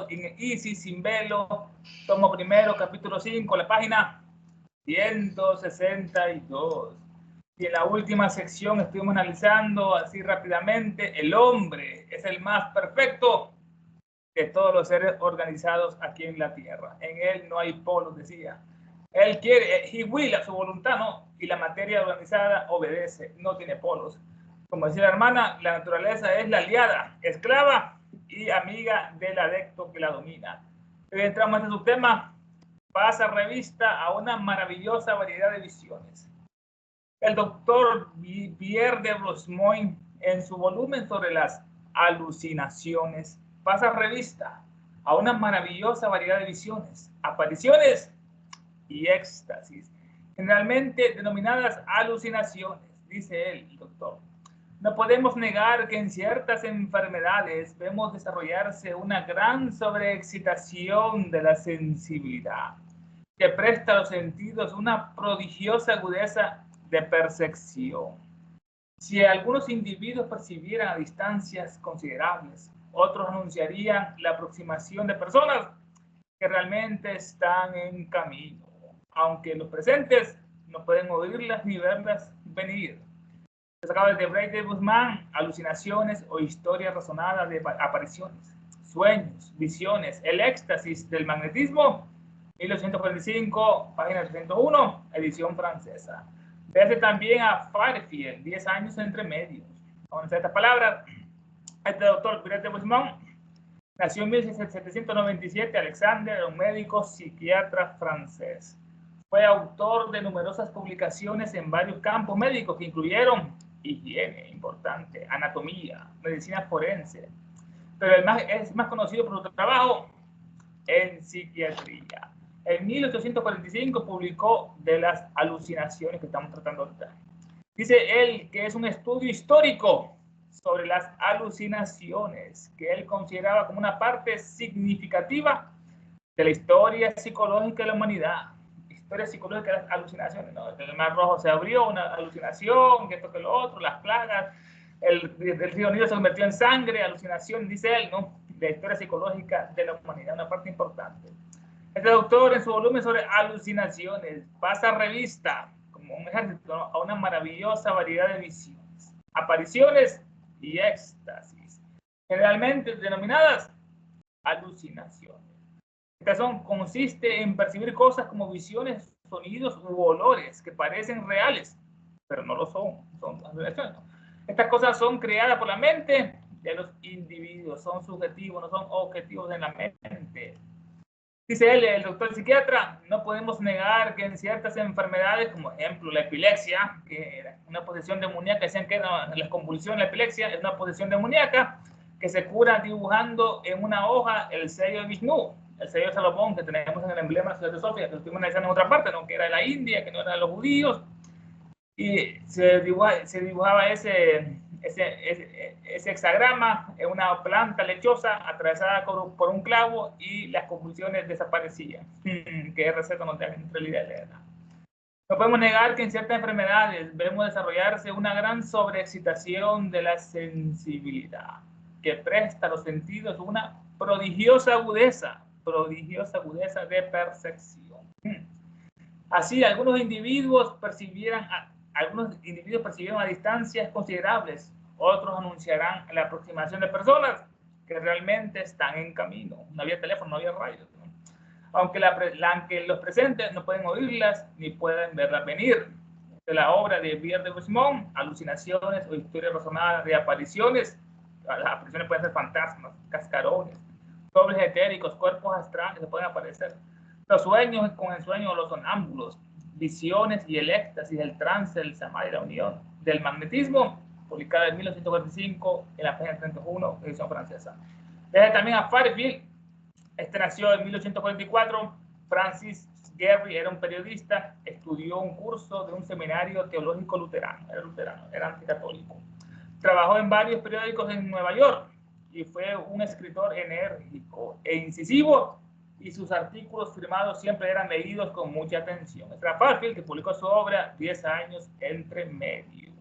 en Easy, sin velo, tomo primero, capítulo 5, la página 162. Y en la última sección estuvimos analizando así rápidamente, el hombre es el más perfecto de todos los seres organizados aquí en la Tierra. En él no hay polos, decía. Él quiere, he will, a su voluntad, ¿no? Y la materia organizada obedece, no tiene polos. Como decía la hermana, la naturaleza es la aliada, esclava y amiga del adepto que la domina. Hoy entramos en este subtema, pasa revista a una maravillosa variedad de visiones. El doctor Pierre de Brosmoin, en su volumen sobre las alucinaciones, pasa revista a una maravillosa variedad de visiones, apariciones y éxtasis, generalmente denominadas alucinaciones, dice él, el doctor. No podemos negar que en ciertas enfermedades vemos desarrollarse una gran sobreexcitación de la sensibilidad, que presta a los sentidos una prodigiosa agudeza de percepción. Si algunos individuos percibieran a distancias considerables, otros anunciarían la aproximación de personas que realmente están en camino, aunque los presentes no pueden oírlas ni verlas venir. Se acaba de Bray de Guzmán, alucinaciones o historias razonadas de apariciones, sueños, visiones, el éxtasis del magnetismo, 1945, página 301, edición francesa. Véase también a Fairfield, 10 años entre medios. Con estas palabras, este doctor Bray de Guzmán nació en 1797, Alexander, un médico psiquiatra francés. Fue autor de numerosas publicaciones en varios campos médicos que incluyeron higiene, importante, anatomía, medicina forense, pero es más conocido por su trabajo en psiquiatría. En 1845 publicó De las alucinaciones que estamos tratando ahorita. Dice él que es un estudio histórico sobre las alucinaciones, que él consideraba como una parte significativa de la historia psicológica de la humanidad. Historia psicológica de las alucinaciones, ¿no? El Mar Rojo se abrió, una alucinación, que esto que lo otro, las plagas, el río Nilo se convirtió en sangre, alucinación, dice él, ¿no? La historia psicológica de la humanidad, una parte importante. Este doctor, en su volumen sobre alucinaciones, pasa revista, como un ejército, ¿no?, a una maravillosa variedad de visiones, apariciones y éxtasis, generalmente denominadas alucinaciones. Esta consiste en percibir cosas como visiones, sonidos u olores que parecen reales, pero no lo son, son alucinaciones. Estas cosas son creadas por la mente de los individuos, son subjetivos, no son objetivos de la mente. Dice él, el doctor psiquiatra, no podemos negar que en ciertas enfermedades, como ejemplo la epilepsia, que era una posesión demoníaca, decían que era la convulsión, la epilepsia es una posesión demoníaca que se cura dibujando en una hoja el sello de Vishnu, el sello de Salomón que tenemos en el emblema de la Sofía, que lo estuvimos analizando en otra parte, ¿no?, que era de la India, que no era de los judíos, y se dibujaba ese hexagrama en una planta lechosa atravesada por un clavo y las convulsiones desaparecían. Qué receta no te realidad. No podemos negar que en ciertas enfermedades vemos desarrollarse una gran sobreexcitación de la sensibilidad, que presta a los sentidos una prodigiosa agudeza de percepción. Así, algunos individuos percibieron a distancias considerables, otros anunciarán la aproximación de personas que realmente están en camino. No había teléfono, no había radio, ¿no? Aunque los presentes no pueden oírlas ni pueden verlas venir. De la obra de Pierre de Guzmán, alucinaciones o historias razonadas de apariciones. Las apariciones pueden ser fantasmas, cascarones, dobles etéricos, cuerpos astrales que pueden aparecer. Los sueños con el sueño, los sonámbulos, visiones y el éxtasis, el trance, el samadhi, la unión del magnetismo, publicada en 1945 en la página 31, edición francesa. Desde también a Fairfield, este nació en 1844, Francis Gehry era un periodista, estudió un curso de un seminario teológico luterano, era anticatólico. Trabajó en varios periódicos en Nueva York y fue un escritor enérgico e incisivo, y sus artículos firmados siempre eran leídos con mucha atención. Fairfield, que publicó su obra 10 años entre medio.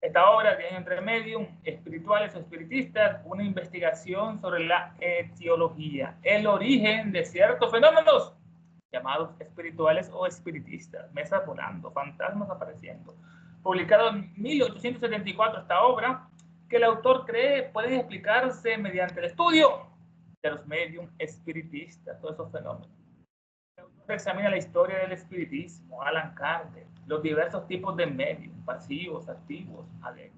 Esta obra tiene entre medium, espirituales o espiritistas, una investigación sobre la etiología, el origen de ciertos fenómenos llamados espirituales o espiritistas, mesas volando, fantasmas apareciendo. Publicado en 1874 esta obra, que el autor cree pueden explicarse mediante el estudio de los medium espiritistas, todos esos fenómenos. El autor examina la historia del espiritismo, Allan Kardec, los diversos tipos de medium, pasivos, activos, alegres,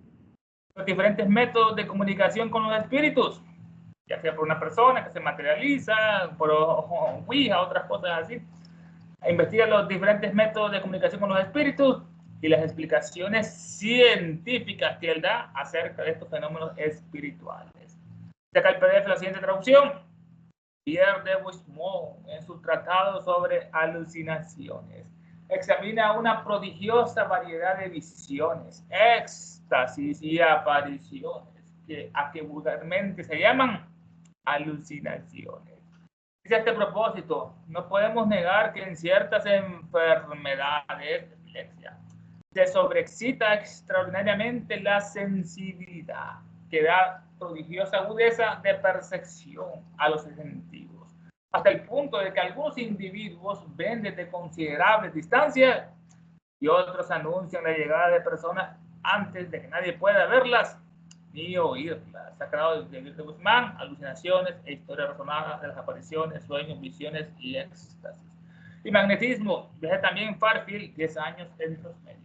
los diferentes métodos de comunicación con los espíritus, ya sea por una persona que se materializa, por Ouija, otras cosas así. Investiga los diferentes métodos de comunicación con los espíritus y las explicaciones científicas que él da acerca de estos fenómenos espirituales. Saca el PDF la siguiente traducción. Pierre de Wismont, en su tratado sobre alucinaciones, examina una prodigiosa variedad de visiones, éxtasis y apariciones, que vulgarmente se llaman alucinaciones. Dice a este propósito, no podemos negar que en ciertas enfermedades de epilepsia se sobreexcita extraordinariamente la sensibilidad, que da prodigiosa agudeza de percepción a los sentidos, hasta el punto de que algunos individuos ven desde considerables distancias y otros anuncian la llegada de personas antes de que nadie pueda verlas ni oírlas. Sacrado de Guzmán, alucinaciones e historias razonadas de las apariciones, sueños, visiones y éxtasis. Y magnetismo, desde también Farfield, 10 años en los medios.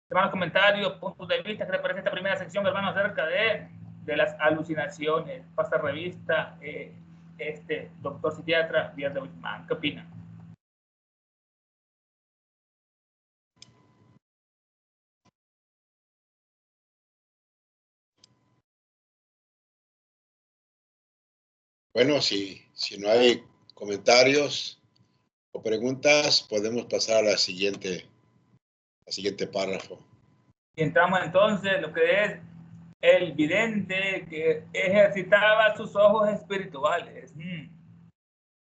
Hermanos, comentarios, puntos de vista, ¿qué le parece esta primera sección, hermano, acerca de las alucinaciones? Pasa revista, doctor psiquiatra Pierre de Wismont. ¿Qué opina? Bueno, si no hay comentarios o preguntas, podemos pasar a la siguiente párrafo. Y entramos entonces en lo que es el vidente que ejercitaba sus ojos espirituales.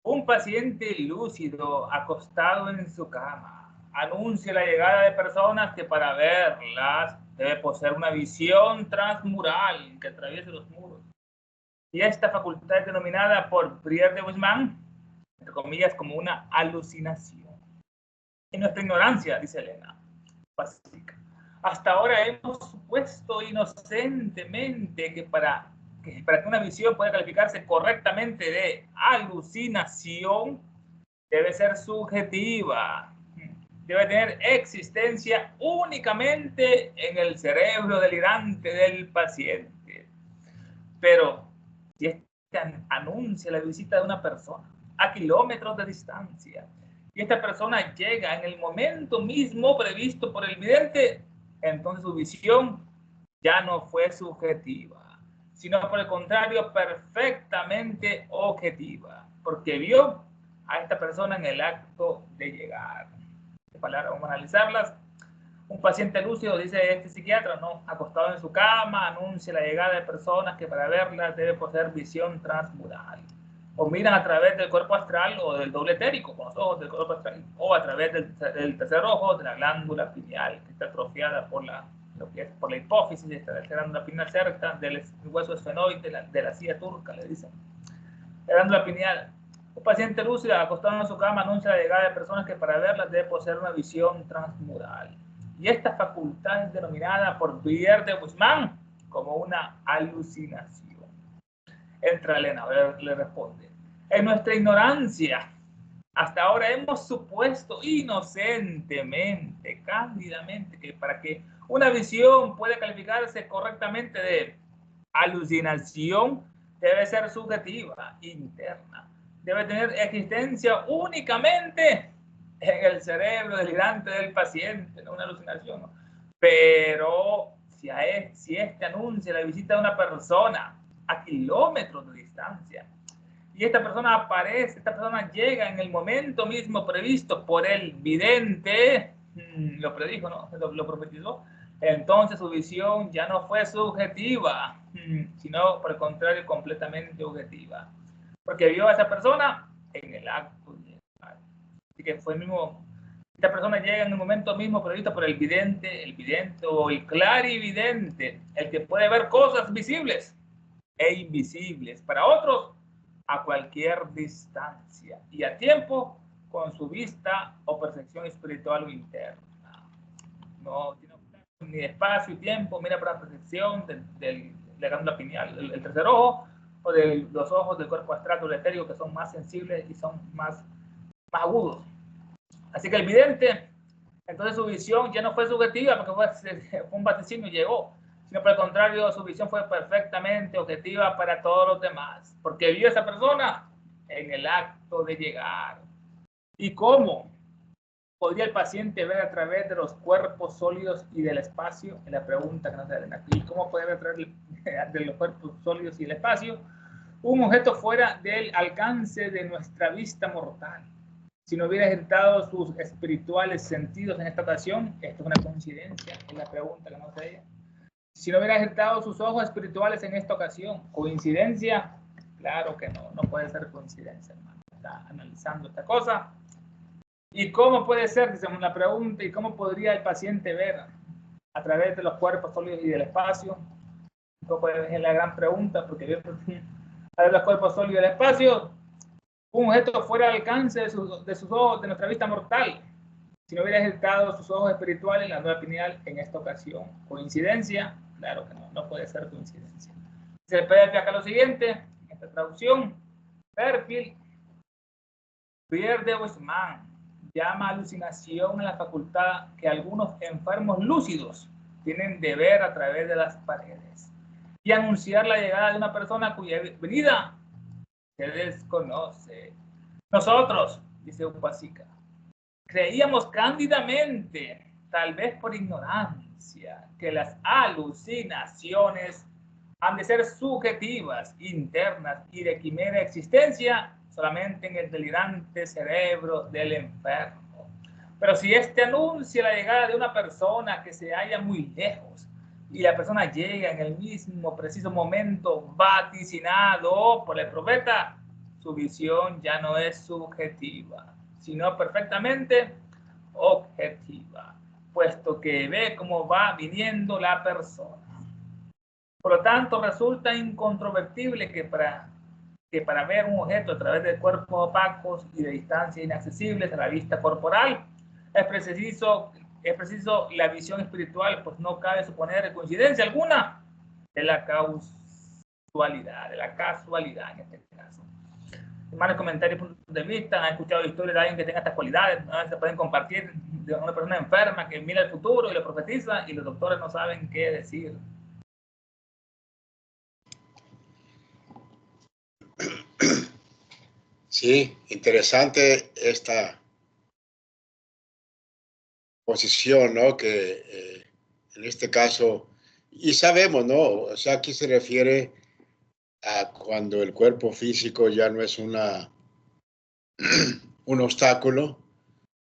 Un paciente lúcido acostado en su cama anuncia la llegada de personas que para verlas debe poseer una visión transmural que atraviese los muros. Y esta facultad es denominada por Pierre de Wismont, entre comillas, como una alucinación. En nuestra ignorancia, dice Elena, básica, hasta ahora hemos supuesto inocentemente que para que una visión pueda calificarse correctamente de alucinación, debe ser subjetiva, debe tener existencia únicamente en el cerebro delirante del paciente. Pero si este anuncia la visita de una persona a kilómetros de distancia y esta persona llega en el momento mismo previsto por el vidente, entonces su visión ya no fue subjetiva, sino por el contrario perfectamente objetiva, porque vio a esta persona en el acto de llegar. De palabras, vamos a analizarlas. Un paciente lúcido, dice este psiquiatra, ¿no?, acostado en su cama, anuncia la llegada de personas que para verlas debe poseer visión transmural. O miran a través del cuerpo astral o del doble etérico, con los ojos del cuerpo astral, o a través del tercer ojo, de la glándula pineal, que está atrofiada por la hipófisis, esta glándula pineal cerca del hueso esfenoide, de la silla turca, le dicen. La glándula pineal. Un paciente lúcido acostado en su cama anuncia la llegada de personas que para verlas debe poseer una visión transmural. Y esta facultad es denominada por Pierre de Wismont como una alucinación. Entra Elena, le responde. En nuestra ignorancia, hasta ahora hemos supuesto inocentemente, cándidamente, que para que una visión pueda calificarse correctamente de alucinación, debe ser subjetiva, interna. Debe tener existencia únicamente en el cerebro delirante del paciente, no una alucinación, ¿no? Pero si este anuncia la visita de una persona a kilómetros de distancia y esta persona aparece, esta persona llega en el momento mismo previsto por el vidente, lo predijo, ¿no?, lo profetizó, entonces su visión ya no fue subjetiva, sino por el contrario completamente objetiva, porque vio a esa persona en el acto. Así que fue el mismo Esta persona llega en el momento mismo previsto por el vidente o el clarividente, el que puede ver cosas visibles e invisibles para otros a cualquier distancia y a tiempo con su vista o percepción espiritual o interna. No tiene ni espacio y tiempo, mira para la percepción de la glándula pineal, el tercer ojo, o de los ojos del cuerpo astral o etérico, que son más sensibles y son más agudos. Así que el vidente, entonces su visión ya no fue subjetiva porque fue un vaticinio y llegó, sino por el contrario, su visión fue perfectamente objetiva para todos los demás, porque vio a esa persona en el acto de llegar. ¿Y cómo podría el paciente ver a través de los cuerpos sólidos y del espacio? Es la pregunta que nos hacen aquí. ¿Cómo puede ver a través de los cuerpos sólidos y el espacio un objeto fuera del alcance de nuestra vista mortal? Si no hubiera ejercitado sus espirituales sentidos en esta ocasión, esto es una coincidencia, es la pregunta que nos hace ella. Si no hubiera ejercitado sus ojos espirituales en esta ocasión, ¿coincidencia? Claro que no, no puede ser coincidencia, hermano. Está analizando esta cosa. ¿Y cómo puede ser? Hacemos la pregunta, ¿y cómo podría el paciente ver a través de los cuerpos sólidos y del espacio? Es la gran pregunta, porque a través de los cuerpos sólidos y del espacio, un objeto fuera del alcance de sus ojos, de nuestra vista mortal, si no hubiera ejercitado sus ojos espirituales en la glándula pineal en esta ocasión. ¿Coincidencia? Claro que no, no puede ser coincidencia. Se puede ver acá lo siguiente, esta traducción, Fairfield, Pierre de Weissman, llama alucinación a la facultad que algunos enfermos lúcidos tienen de ver a través de las paredes y anunciar la llegada de una persona cuya venida se desconoce. Nosotros, dice Upasika, creíamos cándidamente, tal vez por ignorancia, que las alucinaciones han de ser subjetivas, internas y de quimera existencia solamente en el delirante cerebro del enfermo. Pero si este anuncia la llegada de una persona que se halla muy lejos y la persona llega en el mismo preciso momento vaticinado por el profeta, su visión ya no es subjetiva, sino perfectamente objetiva, puesto que ve cómo va viniendo la persona. Por lo tanto, resulta incontrovertible que para ver un objeto a través de cuerpos opacos y de distancias inaccesibles a la vista corporal, es preciso la visión espiritual, pues no cabe suponer coincidencia alguna de la casualidad en este caso. Más comentarios, puntos de vista, han escuchado historias de alguien que tenga estas cualidades, ¿no? Se pueden compartir de una persona enferma que mira el futuro y lo profetiza y los doctores no saben qué decir. Sí, interesante esta posición, ¿no? Que en este caso, y sabemos, ¿no? O sea, aquí se refiere a cuando el cuerpo físico ya no es un obstáculo,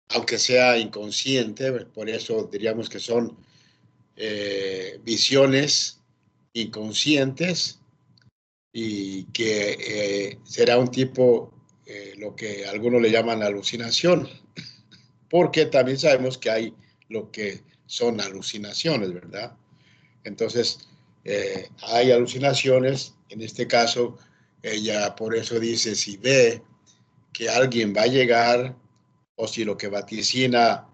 aunque sea inconsciente, por eso diríamos que son visiones inconscientes y que será un tipo, lo que algunos le llaman alucinación, porque también sabemos que hay lo que son alucinaciones, ¿verdad? Entonces, hay alucinaciones, en este caso, ella por eso dice, si ve que alguien va a llegar o si lo que vaticina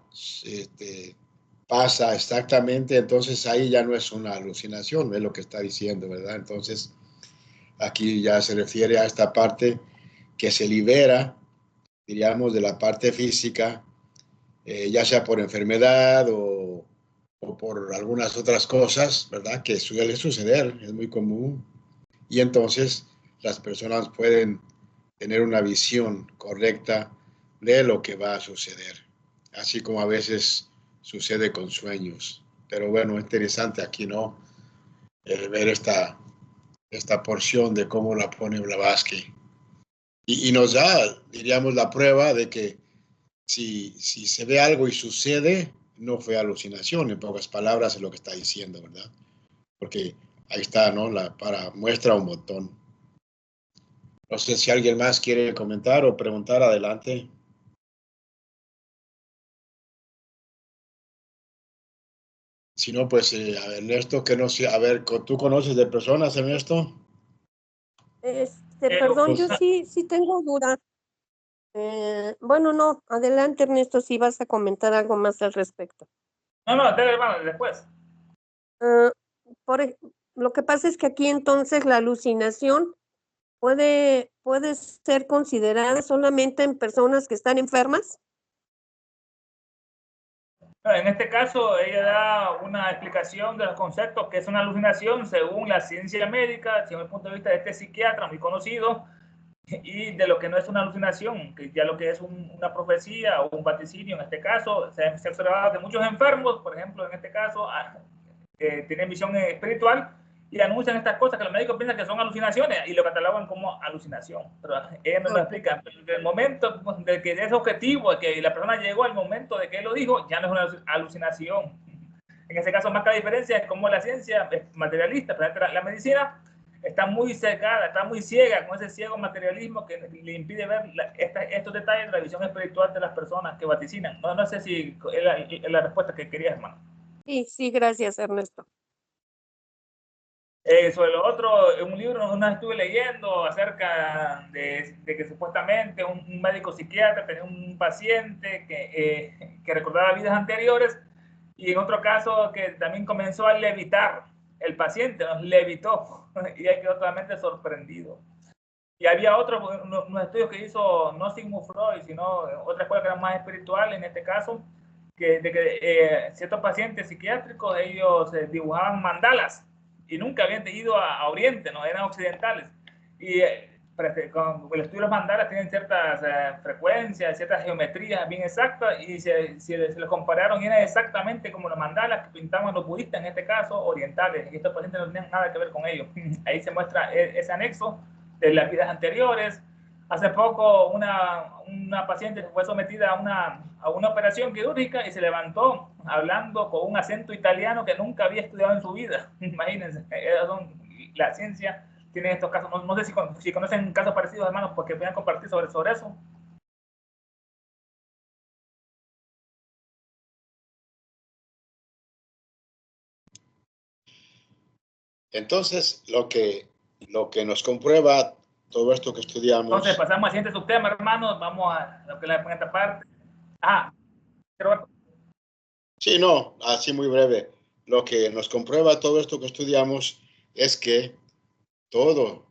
pasa exactamente, entonces ahí ya no es una alucinación, es lo que está diciendo, ¿verdad? Entonces, aquí ya se refiere a esta parte que se libera, diríamos, de la parte física, ya sea por enfermedad o por algunas otras cosas, ¿verdad? Que suele suceder, es muy común. Y entonces las personas pueden tener una visión correcta de lo que va a suceder, así como a veces sucede con sueños. Pero bueno, interesante aquí, ¿no? Ver esta porción de cómo la pone Blavatsky. Y nos da, diríamos, la prueba de que si se ve algo y sucede, no fue alucinación, en pocas palabras es lo que está diciendo, ¿verdad? Porque ahí está, ¿no? Para muestra un botón. No sé si alguien más quiere comentar o preguntar, adelante. Si no, pues, a ver, Ernesto, que no sé, a ver, ¿tú conoces de personas, Ernesto? Perdón, yo Pues, sí tengo duda. Bueno, no, adelante, Ernesto, si vas a comentar algo más al respecto. no, dale, hermano, después. Ah, lo que pasa es que aquí entonces la alucinación puede ser considerada solamente en personas que están enfermas. En este caso, ella da una explicación de los conceptos que es una alucinación según la ciencia médica, según el punto de vista de este psiquiatra muy conocido, y de lo que no es una alucinación, que ya lo que es una profecía o un vaticinio. En este caso, se ha observado que muchos enfermos, por ejemplo, en este caso, tienen visión espiritual y anuncian estas cosas que los médicos piensan que son alucinaciones y lo catalogan como alucinación. Pero ella no lo explica. Desde el momento de que es objetivo, de que la persona llegó al momento de que él lo dijo, ya no es una alucinación. En ese caso, más que la diferencia es como la ciencia materialista, la medicina está muy cegada, está muy ciega con ese ciego materialismo que le impide ver estos detalles de la visión espiritual de las personas que vaticinan. No sé si es la respuesta que querías, hermano. Sí, gracias, Ernesto. Sobre lo otro, un libro no estuve leyendo acerca de que supuestamente un médico psiquiatra tenía un paciente que recordaba vidas anteriores, y en otro caso que también comenzó a levitar. El paciente nos levitó y él quedó totalmente sorprendido. Y había unos estudios que hizo no Sigmund Freud, sino otra escuela que era más espiritual en este caso, de que ciertos pacientes psiquiátricos, ellos dibujaban mandalas y nunca habían ido a Oriente, no eran occidentales. Y con el estudio de los mandalas tienen ciertas frecuencias, ciertas geometrías bien exactas, y se les compararon y eran exactamente como los mandalas que pintaban los budistas, en este caso orientales, y estos pacientes no tenían nada que ver con ellos. Ahí se muestra ese anexo de las vidas anteriores. Hace poco una paciente fue sometida a una operación quirúrgica y se levantó hablando con un acento italiano que nunca había estudiado en su vida. Imagínense, la ciencia tiene estos casos. No sé si conocen casos parecidos, hermanos, porque puedan compartir sobre eso. Entonces, lo que nos comprueba todo esto que estudiamos. Entonces, pasamos al siguiente subtema, hermanos. Vamos a lo que es la primera parte. Sí, no, así muy breve. Lo que nos comprueba todo esto que estudiamos es que todo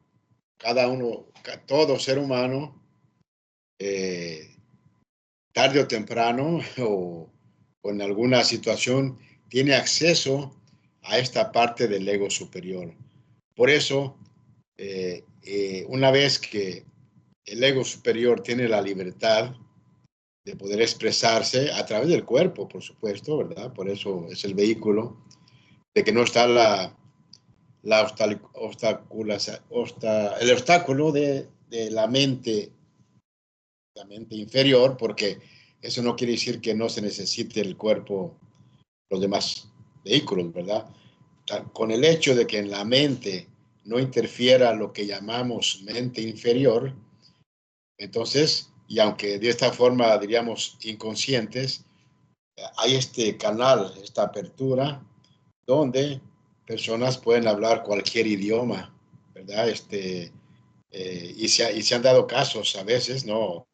ser humano, tarde o temprano o en alguna situación, tiene acceso a esta parte del ego superior. Por eso, una vez que el ego superior tiene la libertad de poder expresarse a través del cuerpo, por supuesto, ¿verdad? Por eso es el vehículo, de que no está el obstáculo de la mente inferior, porque eso no quiere decir que no se necesite el cuerpo, los demás vehículos, ¿verdad? Con el hecho de que en la mente no interfiera lo que llamamos mente inferior, entonces, y aunque de esta forma diríamos inconscientes, hay este canal, esta apertura, donde personas pueden hablar cualquier idioma, ¿verdad? Y se han dado casos a veces, no,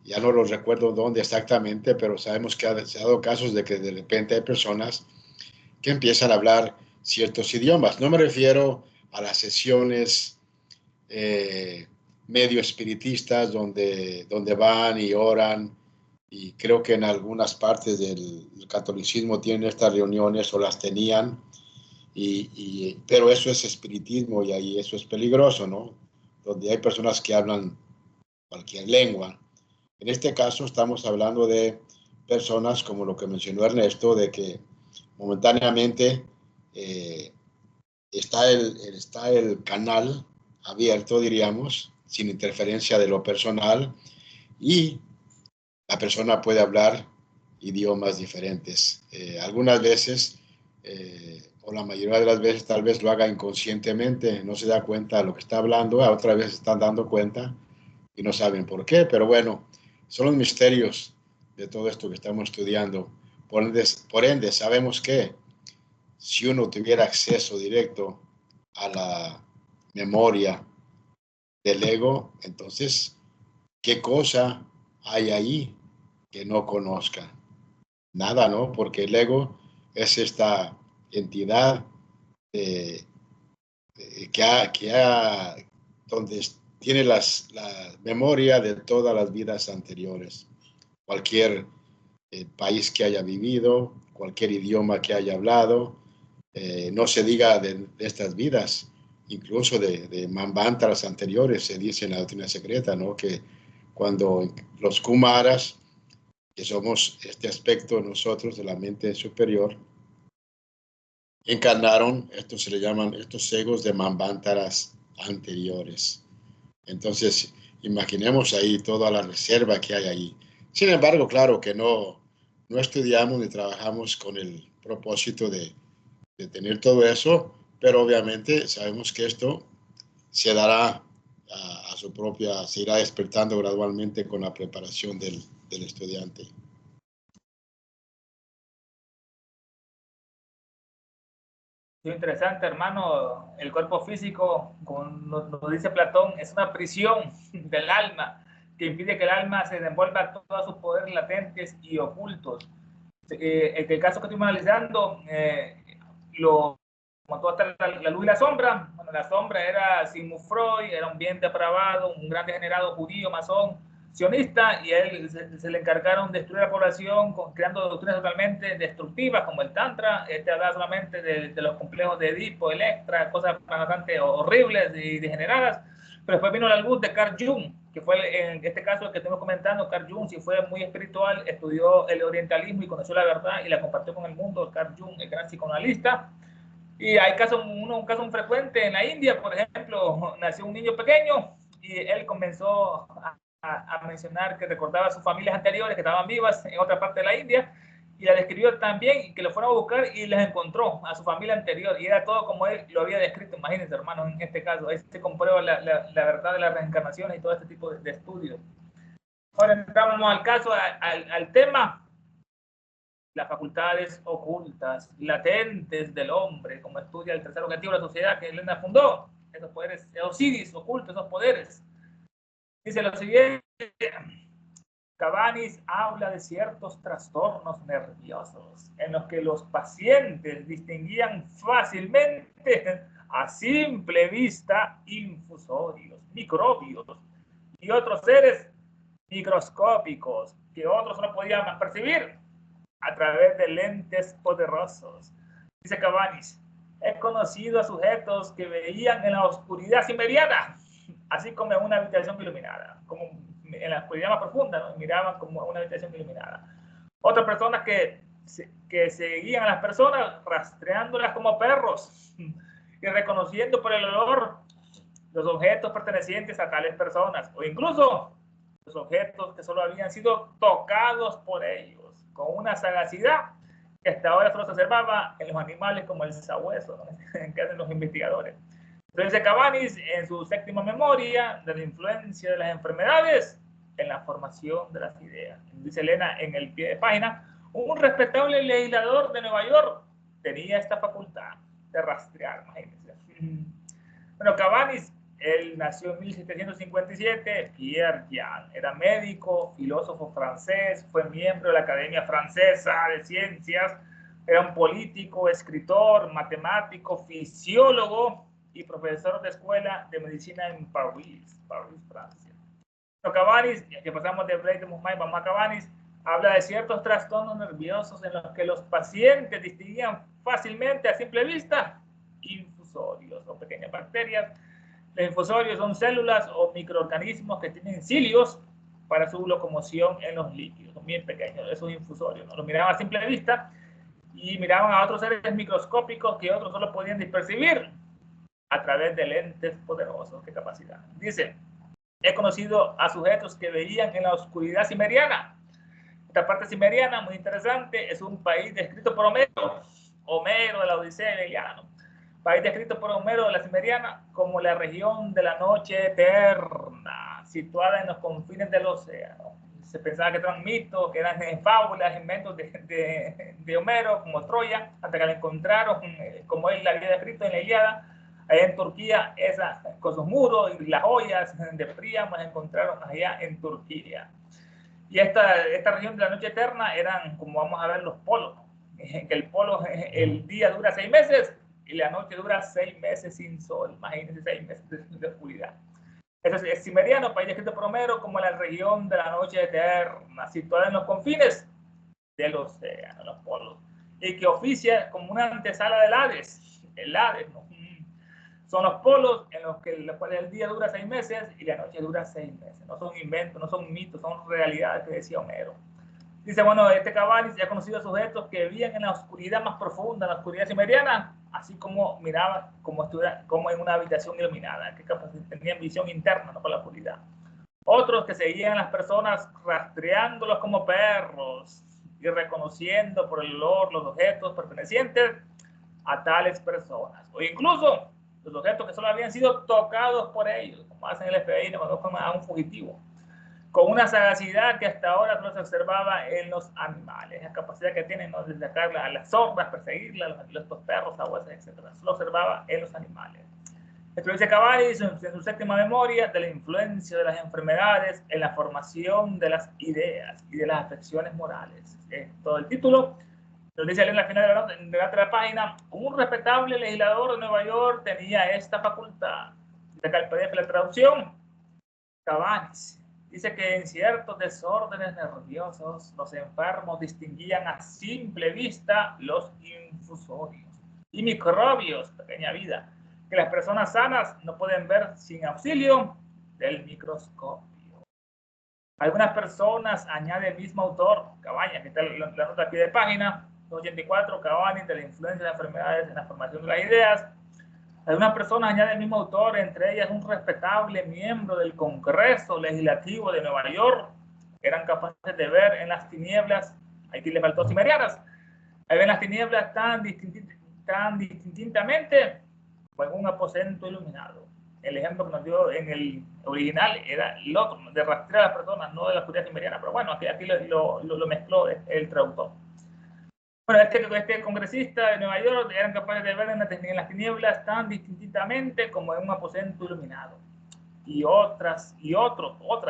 ya no los recuerdo dónde exactamente, pero sabemos que se ha dado casos de que de repente hay personas que empiezan a hablar ciertos idiomas. No me refiero a las sesiones medio espiritistas donde van y oran, y creo que en algunas partes del catolicismo tienen estas reuniones o las tenían, pero eso es espiritismo y ahí eso es peligroso, ¿no? Donde hay personas que hablan cualquier lengua. En este caso estamos hablando de personas como lo que mencionó Ernesto, de que momentáneamente está el canal abierto, diríamos, sin interferencia de lo personal, y la persona puede hablar idiomas diferentes. Algunas veces, o la mayoría de las veces, tal vez lo haga inconscientemente, no se da cuenta de lo que está hablando, a otra vez están dando cuenta y no saben por qué, pero bueno, son los misterios de todo esto que estamos estudiando. Por ende sabemos que si uno tuviera acceso directo a la memoria del ego, entonces, ¿qué cosa hay ahí que no conozca? Nada, ¿no? Porque el ego es esta entidad donde tiene la memoria de todas las vidas anteriores. Cualquier país que haya vivido, cualquier idioma que haya hablado, no se diga de estas vidas, incluso de Manvantras anteriores, se dice en la doctrina secreta, ¿no? Que cuando los Kumaras, que somos este aspecto nosotros de la mente superior, encarnaron, estos se le llaman estos egos de Manvantaras anteriores. Entonces, imaginemos ahí toda la reserva que hay ahí. Sin embargo, claro que no estudiamos ni trabajamos con el propósito de tener todo eso, pero obviamente sabemos que esto se dará a su propia, se irá despertando gradualmente con la preparación del estudiante. Interesante, hermano. El cuerpo físico, como nos dice Platón, es una prisión del alma que impide que el alma se desenvuelva todos sus poderes latentes y ocultos. En el caso que estuvimos analizando, como toda la luz y la sombra, bueno, la sombra era Sigmund Freud, era un bien depravado, un gran degenerado judío, masón, sionista, y a él se le encargaron de destruir la población creando doctrinas totalmente destructivas como el Tantra. Hablaba solamente de los complejos de Edipo, Electra, cosas bastante horribles y degeneradas. Pero después vino la luz de Carl Jung, que fue en este caso el que estamos comentando. Carl Jung sí fue muy espiritual, estudió el orientalismo y conoció la verdad y la compartió con el mundo. Carl Jung, el gran psicoanalista. Y hay casos, un caso muy frecuente en la India, por ejemplo, nació un niño pequeño y él comenzó a mencionar que recordaba a sus familias anteriores que estaban vivas en otra parte de la India, y la describió también, y que lo fueron a buscar y les encontró a su familia anterior, y era todo como él lo había descrito. Imagínense, hermanos, en este caso, ahí se comprueba la verdad de las reencarnaciones y todo este tipo de estudios. Ahora entramos al caso, al tema, las facultades ocultas, latentes del hombre, como estudia el tercer objetivo de la sociedad que Elena fundó, esos poderes, esos siddhis ocultos, esos poderes. Dice lo siguiente: Cabanis habla de ciertos trastornos nerviosos en los que los pacientes distinguían fácilmente a simple vista infusorios, microbios y otros seres microscópicos que otros no podían percibir a través de lentes poderosos. Dice Cabanis: he conocido a sujetos que veían en la oscuridad cimeriana, así como en una habitación iluminada, como en la oscuridad más profunda, ¿no? Miraban como una habitación iluminada. Otras personas que seguían a las personas rastreándolas como perros y reconociendo por el olor los objetos pertenecientes a tales personas, o incluso los objetos que solo habían sido tocados por ellos, con una sagacidad que hasta ahora solo se observaba en los animales como el sabueso, ¿no? que hacen los investigadores. Entonces Cabanis, en su séptima memoria de la influencia de las enfermedades en la formación de las ideas, dice Elena en el pie de página: un respetable legislador de Nueva York tenía esta facultad de rastrear, imagínense. Bueno, Cabanis, él nació en 1757, Pierre Jean, era médico, filósofo francés, fue miembro de la Academia Francesa de Ciencias, era un político, escritor, matemático, fisiólogo y profesor de escuela de medicina en París, Francia. Bueno, Cabanis, que pasamos de Blake de Montminy, vamos a Cabanis, habla de ciertos trastornos nerviosos en los que los pacientes distinguían fácilmente a simple vista infusorios o pequeñas bacterias. Los infusorios son células o microorganismos que tienen cilios para su locomoción en los líquidos. Son bien pequeños esos infusorios, ¿no? Los miraban a simple vista y miraban a otros seres microscópicos que otros solo podían percibir a través de lentes poderosos. ¿Qué capacidad? Dice: he conocido a sujetos que veían en la oscuridad cimeriana. Esta parte cimeriana, muy interesante, es un país descrito por Homero de la Odisea de Iliada, ¿no? País descrito por Homero de la Cimeriana como la región de la noche eterna, situada en los confines del océano. se pensaba que eran mitos, que eran fábulas, inventos de Homero, como Troya, hasta que la encontraron, como él la había descrito en la Ilíada, allá en Turquía, con sus muros y las joyas de Príamo las encontraron allá en Turquía. Y esta región de la noche eterna eran, como vamos a ver, los polos. Que el polo, el día dura 6 meses y la noche dura 6 meses sin sol. Imagínense 6 meses de oscuridad. Eso es Cimeriano, país descrito por Homero como la región de la noche eterna, situada en los confines del océano, los polos, y que oficia como una antesala del Hades. El Hades, ¿no? Son los polos en los cuales el día dura 6 meses y la noche dura 6 meses. No son inventos, no son mitos, son realidades que decía Homero. Dice, bueno, Cabanis ya conocido sujetos que vivían en la oscuridad más profunda, en la oscuridad cimeriana, así como miraba como en una habitación iluminada, que tenían visión interna, no por la oscuridad. Otros que seguían a las personas rastreándolos como perros y reconociendo por el olor los objetos pertenecientes a tales personas. O incluso los objetos que solo habían sido tocados por ellos, como hacen el FBI cuando toman a un fugitivo, con una sagacidad que hasta ahora no se observaba en los animales, la capacidad que tienen, ¿no?, de sacar a las zorras, perseguirlas, los perros, sabuesos, etc. Solo observaba en los animales. Esto dice Cabanis en su séptima memoria de la influencia de las enfermedades en la formación de las ideas y de las afecciones morales. Todo el título lo dice en la final de la página. Un respetable legislador de Nueva York tenía esta facultad. Dice acá el PDF, la traducción. Cabanis dice que en ciertos desórdenes nerviosos los enfermos distinguían a simple vista los infusorios y microbios, pequeña vida, que las personas sanas no pueden ver sin auxilio del microscopio. Algunas personas, añade el mismo autor, Cabañas, que está la nota aquí de página 284, Cabanis, de la influencia de las enfermedades en la formación de las ideas. Algunas personas, añade el mismo autor, entre ellas un respetable miembro del Congreso Legislativo de Nueva York, que eran capaces de ver en las tinieblas, aquí le faltó cimerianas, ahí ven las tinieblas tan distintamente como en un aposento iluminado. El ejemplo que nos dio en el original era el otro, de rastrear a las personas, no de la oscuridad cimeriana, pero bueno, aquí lo mezcló el traductor. Bueno, este congresista de Nueva York eran capaces de ver en las tinieblas tan distintamente como en un aposento iluminado. Y otras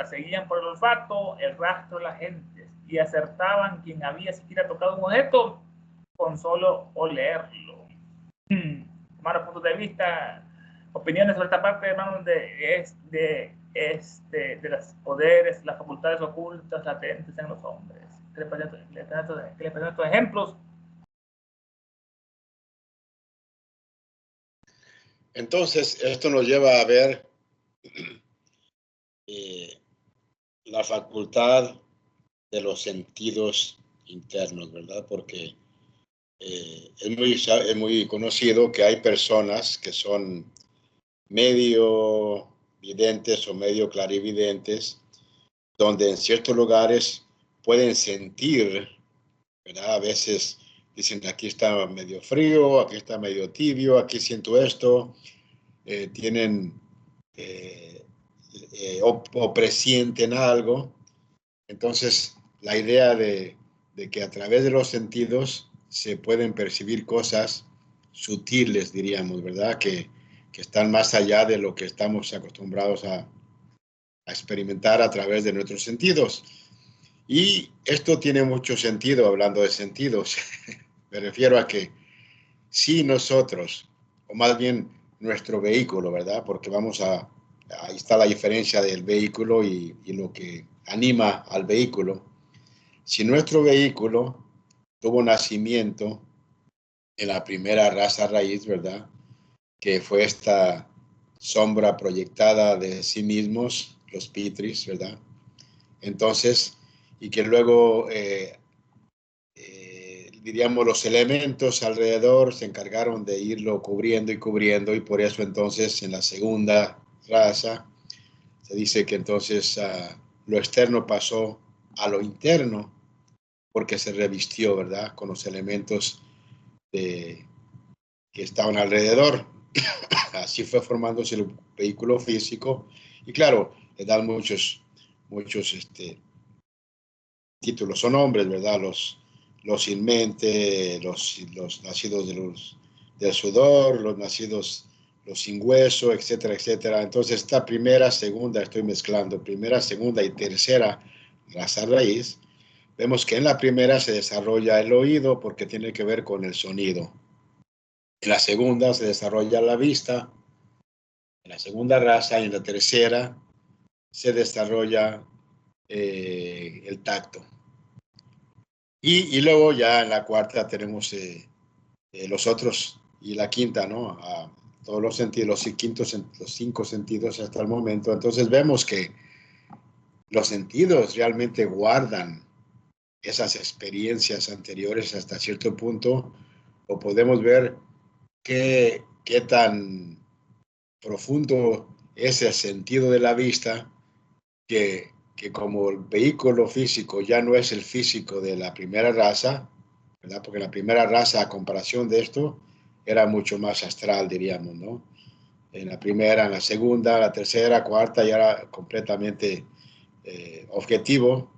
seguían por el olfato el rastro de la gente y acertaban quien había siquiera tocado un objeto con solo olerlo. Hermanos, puntos de vista, opiniones sobre esta parte, hermanos, de los poderes, las facultades ocultas latentes en los hombres. ¿Qué les parecen estos ejemplos? Entonces, esto nos lleva a ver la facultad de los sentidos internos, ¿verdad? Porque es muy conocido que hay personas que son medio videntes o medio clarividentes, donde en ciertos lugares pueden sentir, ¿verdad? A veces dicen, aquí está medio frío, aquí está medio tibio, aquí siento esto. Tienen o presienten algo. Entonces, la idea de que a través de los sentidos se pueden percibir cosas sutiles, diríamos, ¿verdad? Que están más allá de lo que estamos acostumbrados a experimentar a través de nuestros sentidos. Y esto tiene mucho sentido hablando de sentidos. Me refiero a que si nosotros, o más bien nuestro vehículo, ¿verdad? Porque ahí está la diferencia del vehículo y lo que anima al vehículo. Si nuestro vehículo tuvo nacimiento en la primera raza raíz, ¿verdad? Que fue esta sombra proyectada de sí mismos, los pitris, ¿verdad? Entonces, y que luego, diríamos, los elementos alrededor se encargaron de irlo cubriendo, y por eso entonces en la segunda raza se dice que entonces lo externo pasó a lo interno, porque se revistió, ¿verdad?, con los elementos que estaban alrededor. Así fue formándose el vehículo físico, y claro, le dan muchos títulos, son hombres, ¿verdad? Los sin mente, los nacidos del sudor, los nacidos, los sin hueso, etcétera, etcétera. Entonces, esta primera, segunda, estoy mezclando, primera, segunda y tercera raza raíz. Vemos que en la primera se desarrolla el oído porque tiene que ver con el sonido. En la segunda se desarrolla la vista. En la segunda raza y en la tercera se desarrolla el tacto. Y luego ya en la cuarta tenemos los otros y la quinta, ¿no? Todos los sentidos, los 5 sentidos hasta el momento. Entonces vemos que los sentidos realmente guardan esas experiencias anteriores hasta cierto punto, o podemos ver qué tan profundo es el sentido de la vista, que como el vehículo físico ya no es el físico de la primera raza, ¿verdad? Porque la primera raza, a comparación de esto, era mucho más astral, diríamos, ¿no? En la primera, en la segunda, la tercera, cuarta, ya era completamente objetivo,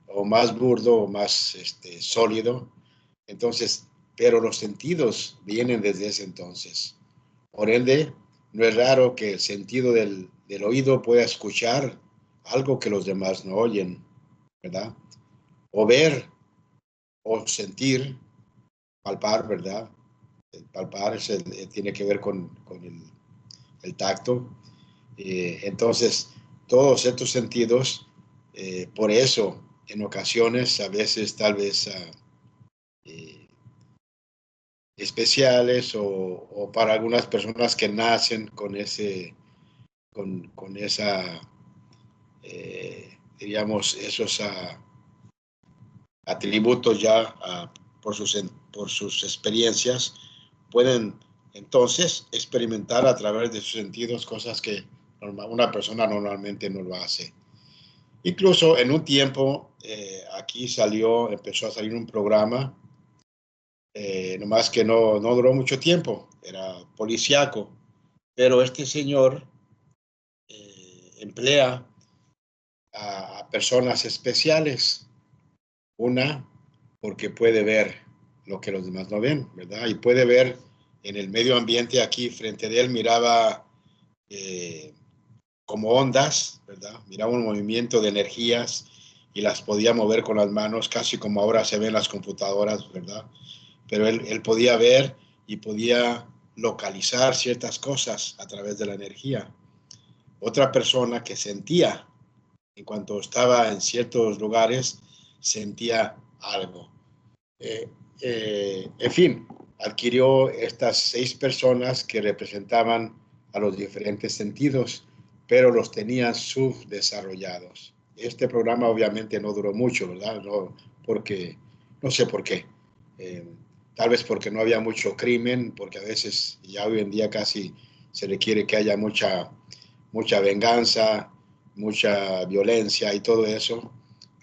o más burdo, o más sólido. Entonces, pero los sentidos vienen desde ese entonces. Por ende, no es raro que el sentido del oído pueda escuchar algo que los demás no oyen, ¿verdad? O ver, o sentir, palpar, ¿verdad? El palpar tiene que ver con el tacto. Entonces, todos estos sentidos, por eso, en ocasiones, a veces, tal vez, especiales o para algunas personas que nacen con esa, diríamos, esos atributos ya por sus experiencias, pueden entonces experimentar a través de sus sentidos cosas que una persona normalmente no lo hace. Incluso en un tiempo, aquí empezó a salir un programa, nomás que no duró mucho tiempo, era policíaco, pero este señor emplea a personas especiales. Una, porque puede ver lo que los demás no ven, ¿verdad? Y puede ver en el medio ambiente aquí frente de él, miraba como ondas, ¿verdad? Miraba un movimiento de energías y las podía mover con las manos, casi como ahora se ven las computadoras, ¿verdad? Pero él podía ver y podía localizar ciertas cosas a través de la energía. Otra persona que sentía, en cuanto estaba en ciertos lugares, sentía algo. En fin, adquirió estas 6 personas que representaban a los diferentes sentidos, pero los tenían subdesarrollados. Este programa obviamente no duró mucho, ¿verdad? No sé por qué. Tal vez porque no había mucho crimen, porque a veces ya hoy en día casi se requiere que haya mucha venganza, mucha violencia y todo eso,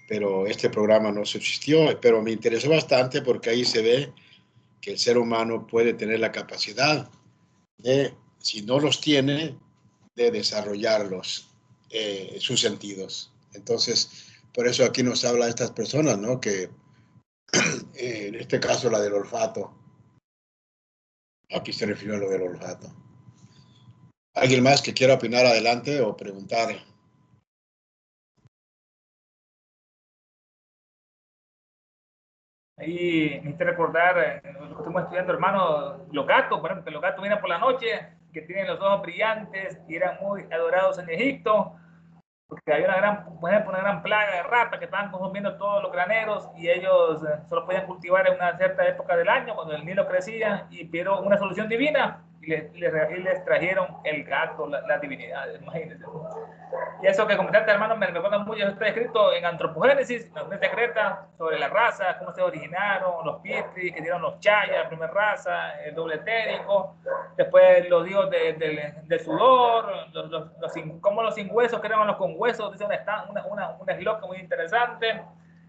pero este programa no subsistió, pero me interesó bastante porque ahí se ve que el ser humano puede tener la capacidad de, si no los tiene, de desarrollarlos, sus sentidos. Entonces, por eso aquí nos habla de estas personas, ¿no? Que en este caso la del olfato, aquí se refirió a lo del olfato. ¿Alguien más que quiera opinar adelante o preguntar? Ahí necesito recordar lo que estuvimos estudiando, hermano, los gatos, por ejemplo, que los gatos vienen por la noche, que tienen los ojos brillantes y eran muy adorados en Egipto, porque había por ejemplo, una gran plaga de ratas que estaban consumiendo todos los graneros y ellos solo podían cultivar en una cierta época del año, cuando el Nilo crecía, y pidieron una solución divina y les trajeron el gato, la divinidad, imagínense. Y eso que comentaste, hermano, me recuerda mucho. Eso está escrito en Antropogénesis, la mente secreta, sobre la raza, cómo se originaron, los Pitri, que dieron los Chayas, la primera raza, el doble etérico, después los dios del sudor, cómo los sin huesos creaban los con huesos, dice una esloca muy interesante.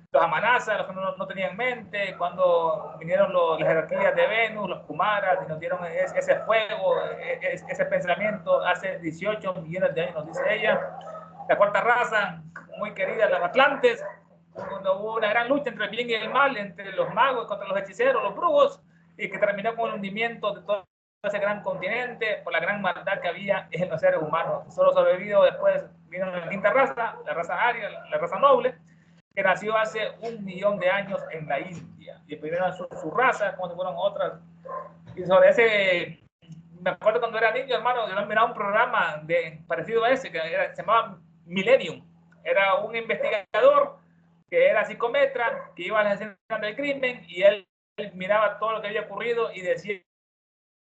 Los Amanazas, los que no tenían mente, cuando vinieron las jerarquías de Venus, los Kumaras, y nos dieron ese fuego, ese pensamiento hace 18 millones de años, nos dice ella. La cuarta raza, muy querida, las Atlantes, cuando hubo una gran lucha entre el bien y el mal, entre los magos contra los hechiceros, los brujos, y que terminó con el hundimiento de todo ese gran continente por la gran maldad que había en los seres humanos. Solo sobrevivió después, vino la quinta raza, la raza aria, la raza noble, que nació hace 1 millón de años en la India. Y primero su raza, como si fueron otras. Y sobre ese, me acuerdo cuando era niño, hermano, yo miraba un programa parecido a ese, se llamaba Millennium. Era un investigador que era psicometra, que iba a las escenas del crimen y él miraba todo lo que había ocurrido y decía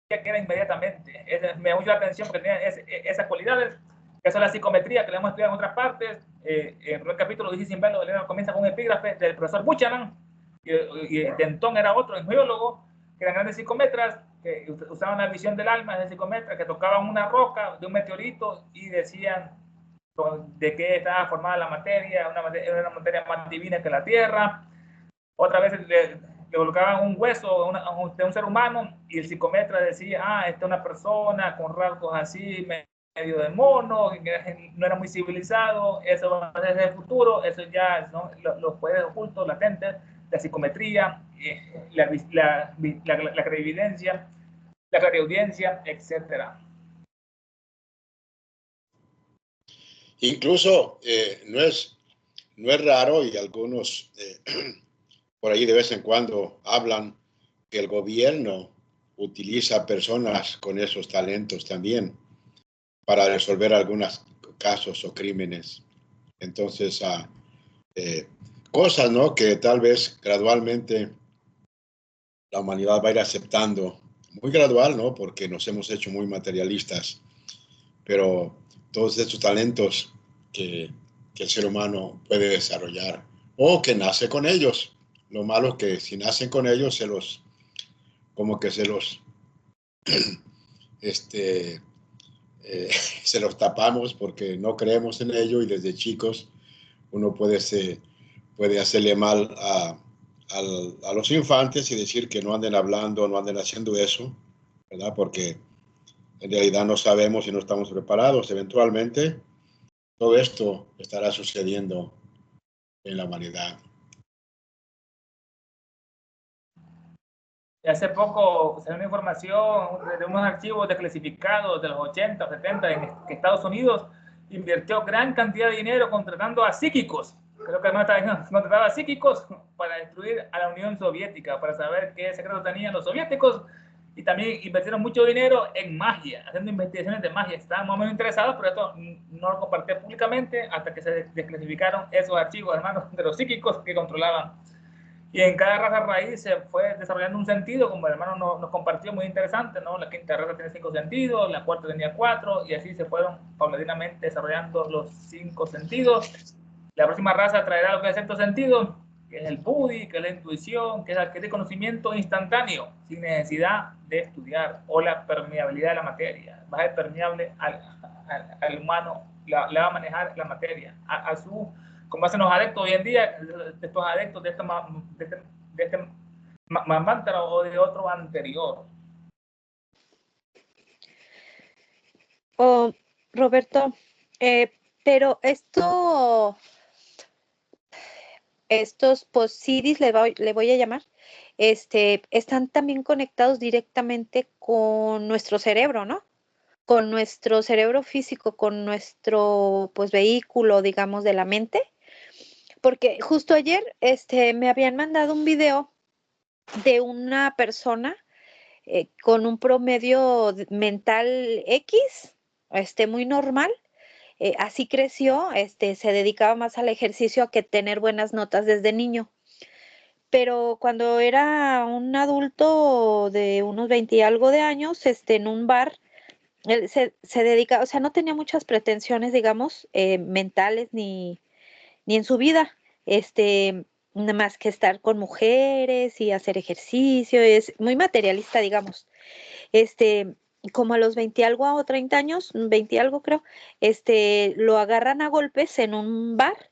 que era inmediatamente. Me llamó mucho la atención porque tenía esas cualidades. Eso es la psicometría que le hemos estudiado en otras partes. En el capítulo 10 sin verlo, comienza con un epígrafe del profesor Buchanan, y Denton era otro, un geólogo, que eran grandes psicometras, que usaban la visión del alma de psicometras, que tocaban una roca de un meteorito y decían de qué estaba formada la materia, una materia más divina que la Tierra. Otra vez le colocaban un hueso de un ser humano y el psicometra decía, esta es una persona con rasgos así, medio de mono, que no era muy civilizado, eso va a ser el futuro, eso ya, ¿no? Los poderes ocultos, latentes, la psicometría, la clarividencia, la clariaudiencia, etcétera. Incluso no es raro, y algunos por ahí de vez en cuando hablan que el gobierno utiliza personas con esos talentos también para resolver algunos casos o crímenes. Entonces, cosas, ¿no?, que tal vez gradualmente la humanidad va a ir aceptando, muy gradual, ¿no?, porque nos hemos hecho muy materialistas, pero todos estos talentos que el ser humano puede desarrollar o que nace con ellos. Lo malo es que si nacen con ellos, se los se los tapamos porque no creemos en ello, y desde chicos uno puede hacerle mal a los infantes y decir que no anden hablando, no anden haciendo eso, ¿verdad? Porque en realidad no sabemos y no estamos preparados. Eventualmente todo esto estará sucediendo en la humanidad. Hace poco salió una información de unos archivos desclasificados de los 80, 70 en Estados Unidos invirtió gran cantidad de dinero contratando a psíquicos. Creo que contrataba a psíquicos para destruir a la Unión Soviética, para saber qué secretos tenían los soviéticos, y también invirtieron mucho dinero en magia, haciendo investigaciones de magia. Estaban más o menos interesados, pero esto no lo compartí públicamente hasta que se desclasificaron esos archivos, hermanos, de los psíquicos que controlaban. Y en cada raza raíz se fue desarrollando un sentido, como el hermano nos compartió, muy interesante, ¿no? La quinta raza tiene 5 sentidos, la cuarta tenía 4, y así se fueron paulatinamente desarrollando los 5 sentidos. La próxima raza traerá lo que es el sexto sentido, que es el Budi, que es la intuición, que es adquirir conocimiento instantáneo, sin necesidad de estudiar, o la permeabilidad de la materia. Va a ser permeable al humano, la va a manejar la materia, a su, como hacen los adeptos hoy en día, de estos adeptos de este mantra o de otro anterior. Oh, Roberto, pero estos posidis, le voy a llamar, están también conectados directamente con nuestro cerebro, ¿no? Con nuestro cerebro físico, con nuestro, pues, vehículo, digamos, de la mente. Porque justo ayer, me habían mandado un video de una persona con un promedio mental X, muy normal. Así creció, se dedicaba más al ejercicio a que tener buenas notas desde niño. Pero cuando era un adulto de unos 20 y algo de años, en un bar, él se dedicaba, o sea, no tenía muchas pretensiones, digamos, mentales ni en su vida, nada más que estar con mujeres y hacer ejercicio, es muy materialista, digamos. Como a los 20 algo o 30 años, 20 algo creo, lo agarran a golpes en un bar,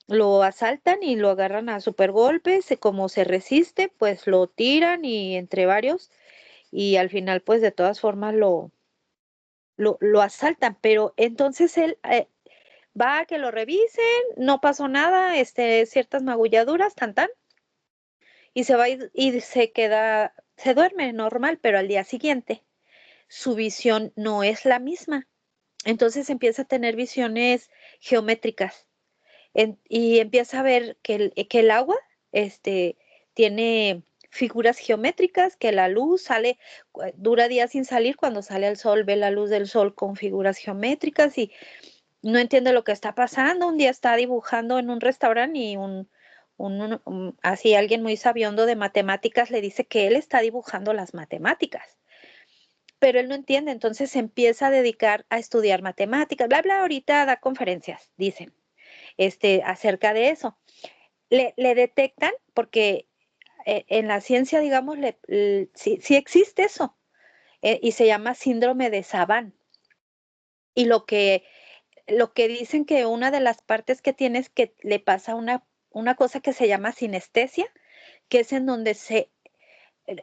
lo asaltan y lo agarran a super golpes, como se resiste, pues lo tiran y entre varios, y al final pues de todas formas lo asaltan, pero entonces él va a que lo revisen, no pasó nada, ciertas magulladuras, tan, y se va y se queda, se duerme normal, pero al día siguiente su visión no es la misma. Entonces empieza a tener visiones geométricas y empieza a ver que el agua tiene figuras geométricas, que la luz sale, dura días sin salir, cuando sale el sol ve la luz del sol con figuras geométricas y no entiende lo que está pasando. Un día está dibujando en un restaurante y así alguien muy sabiondo de matemáticas le dice que él está dibujando las matemáticas, pero él no entiende, entonces se empieza a dedicar a estudiar matemáticas, bla, bla, ahorita da conferencias, dicen, acerca de eso. Le detectan, porque en la ciencia, digamos, sí existe eso, y se llama síndrome de Savant. Y lo que dicen que una de las partes que tiene es que le pasa una cosa que se llama sinestesia, que es en donde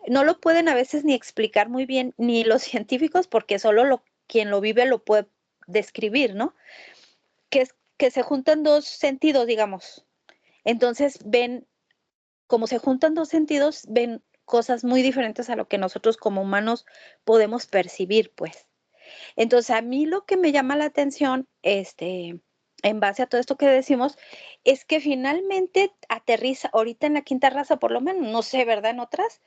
no lo pueden a veces ni explicar muy bien ni los científicos, porque solo quien lo vive lo puede describir, ¿no? Que es que se juntan dos sentidos, digamos. Entonces como se juntan dos sentidos, ven cosas muy diferentes a lo que nosotros como humanos podemos percibir, pues. Entonces, a mí lo que me llama la atención, en base a todo esto que decimos, es que finalmente aterriza, ahorita en la quinta raza por lo menos, no sé, ¿verdad? En otras,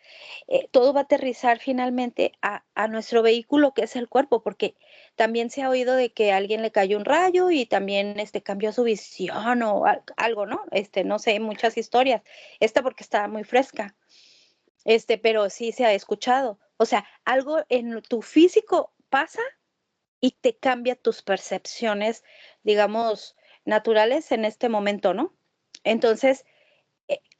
todo va a aterrizar finalmente a nuestro vehículo, que es el cuerpo, porque también se ha oído de que a alguien le cayó un rayo y también cambió su visión o algo, ¿no? No sé, muchas historias. Esta porque está muy fresca, pero sí se ha escuchado. O sea, algo en tu físico pasa y te cambia tus percepciones, digamos, naturales en este momento, ¿no? Entonces,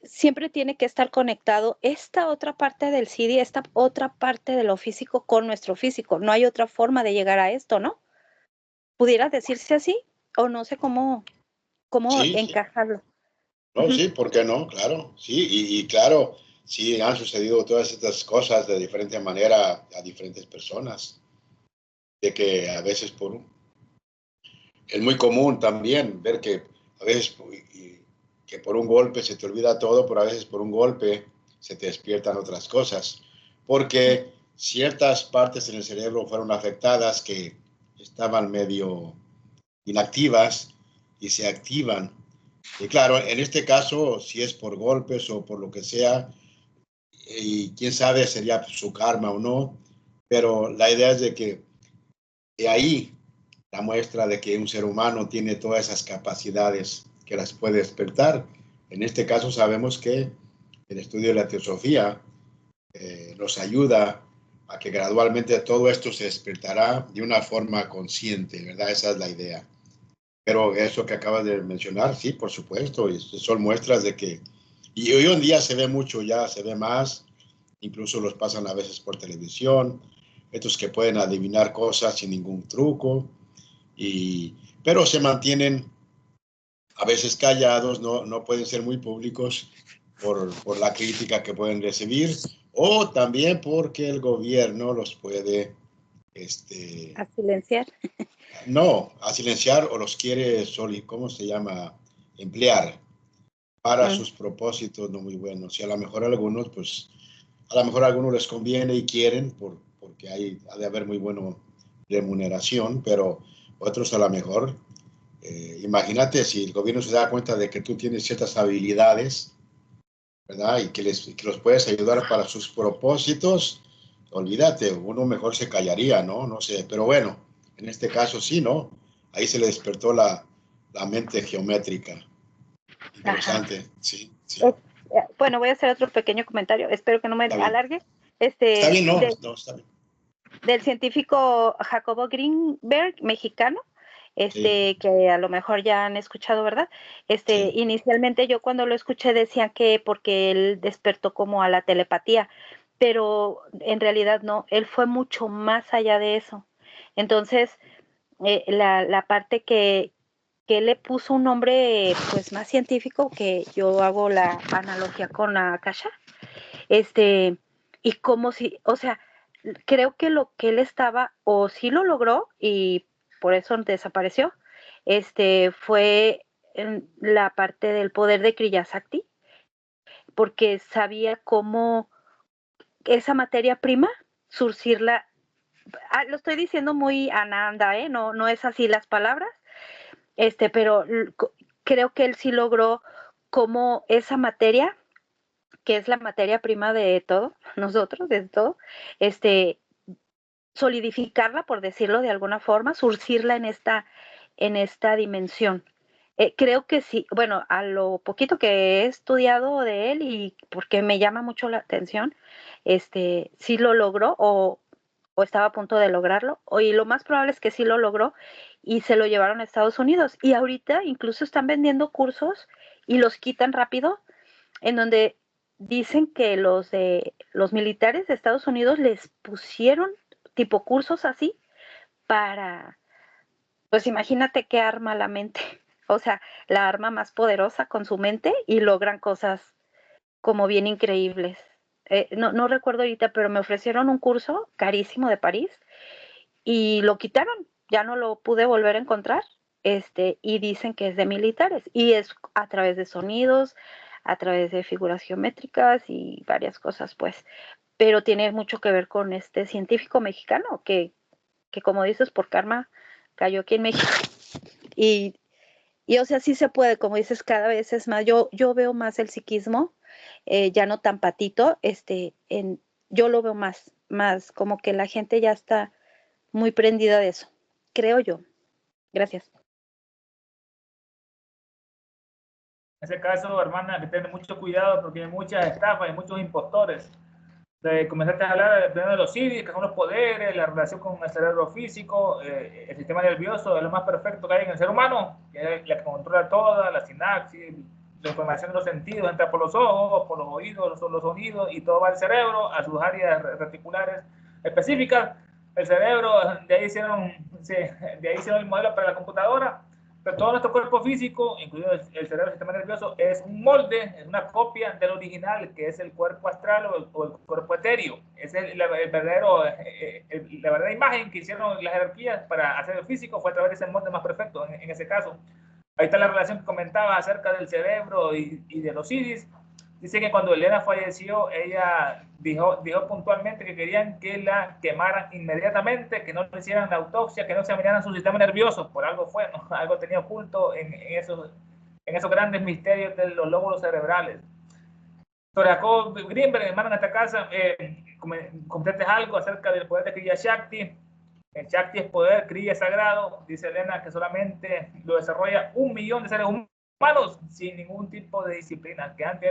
siempre tiene que estar conectado esta otra parte del CD, esta otra parte de lo físico con nuestro físico. No hay otra forma de llegar a esto, ¿no? ¿Pudiera decirse así? O no sé cómo Sí, sí. encajarlo. No, sí, ¿por qué no? Claro, sí, y claro, sí han sucedido todas estas cosas de diferente manera a diferentes personas, de que a veces es muy común también ver que a veces que por un golpe se te olvida todo, pero a veces por un golpe se te despiertan otras cosas, porque ciertas partes en el cerebro fueron afectadas que estaban medio inactivas y se activan. Y claro, en este caso, si es por golpes o por lo que sea, y quién sabe sería su karma o no, pero la idea es de que de ahí la muestra de que un ser humano tiene todas esas capacidades que las puede despertar. En este caso sabemos que el estudio de la teosofía nos ayuda a que gradualmente todo esto se despertará de una forma consciente, ¿verdad? Esa es la idea. Pero eso que acabas de mencionar, sí, por supuesto, y son muestras de que, y hoy en día se ve mucho ya, se ve más, incluso los pasan a veces por televisión, estos que pueden adivinar cosas sin ningún truco, pero se mantienen a veces callados, no pueden ser muy públicos por la crítica que pueden recibir, o también porque el gobierno los puede, A silenciar. no, a silenciar o los quiere, ¿cómo se llama? Emplear para sus propósitos no muy buenos. Y a lo mejor algunos, pues, a lo mejor a algunos les conviene y quieren porque ha de haber muy buena remuneración, pero otros a lo mejor, imagínate si el gobierno se da cuenta de que tú tienes ciertas habilidades, ¿verdad? Y que los puedes ayudar para sus propósitos, olvídate, uno mejor se callaría, ¿no? No sé, pero bueno, en este caso sí, ¿no? Ahí se le despertó la mente geométrica. Interesante, Ajá. sí, sí. Bueno, voy a hacer otro pequeño comentario. Espero que no me alargue. Está bien, no, está bien. Del científico Jacobo Greenberg, mexicano, Sí, que a lo mejor ya han escuchado, ¿verdad? sí. Inicialmente yo cuando lo escuché decía que porque él despertó como a la telepatía, pero en realidad no, él fue mucho más allá de eso. Entonces, la parte que él le puso un nombre pues más científico, que yo hago la analogía con la Akasha, y como si, o sea, creo que lo que él estaba, o sí lo logró y por eso desapareció, fue en la parte del poder de Kriya Shakti, porque sabía cómo esa materia prima surcirla. Lo estoy diciendo muy Ananda, no es así las palabras, pero creo que él sí logró como esa materia, que es la materia prima de todo, nosotros, de todo, solidificarla, por decirlo de alguna forma, surcirla en esta dimensión. Creo que sí, bueno, a lo poquito que he estudiado de él y porque me llama mucho la atención, sí lo logró o estaba a punto de lograrlo, y lo más probable es que sí lo logró y se lo llevaron a Estados Unidos. Y ahorita incluso están vendiendo cursos y los quitan rápido, en donde dicen que los militares de Estados Unidos les pusieron tipo cursos así para, pues imagínate qué arma la mente, o sea, la arma más poderosa con su mente, y logran cosas como bien increíbles. No recuerdo ahorita, pero me ofrecieron un curso carísimo de París y lo quitaron, ya no lo pude volver a encontrar, y dicen que es de militares y es a través de sonidos, a través de figuras geométricas y varias cosas, pues, pero tiene mucho que ver con este científico mexicano que como dices, por karma cayó aquí en México y o sea, sí se puede, como dices, cada vez es más, yo veo más el psiquismo, ya no tan patito, yo lo veo más como que la gente ya está muy prendida de eso, creo yo. Gracias. En ese caso, hermana, que tener mucho cuidado porque hay muchas estafas, hay muchos impostores. Comenzaste a hablar primero de los CIDIs, que son los poderes, la relación con el cerebro físico, el sistema nervioso es lo más perfecto que hay en el ser humano, que es la que controla toda, la sinapsis, la información de los sentidos entra por los ojos, por los oídos, los sonidos, y todo va al cerebro, a sus áreas reticulares específicas. El cerebro, de ahí hicieron el modelo para la computadora, pero todo nuestro cuerpo físico, incluido el cerebro, el sistema nervioso, es un molde, es una copia del original, que es el cuerpo astral o el cuerpo etéreo. Es la verdadera imagen que hicieron las jerarquías para hacer el físico, fue a través de ese molde más perfecto, en ese caso. Ahí está la relación que comentaba acerca del cerebro y de los CIDIs. Dice que cuando Elena falleció, ella dijo puntualmente que querían que la quemaran inmediatamente, que no le hicieran la autopsia, que no examinaran su sistema nervioso. Por algo fue, ¿no? Algo tenía oculto en esos grandes misterios de los lóbulos cerebrales. Doctor Jacob Greenberg, hermano, en esta casa, comentes algo acerca del poder de Kriya Shakti. El Shakti es poder, Kriya es sagrado. Dice Elena que solamente lo desarrolla 1 millón de seres humanos sin ningún tipo de disciplina, que antes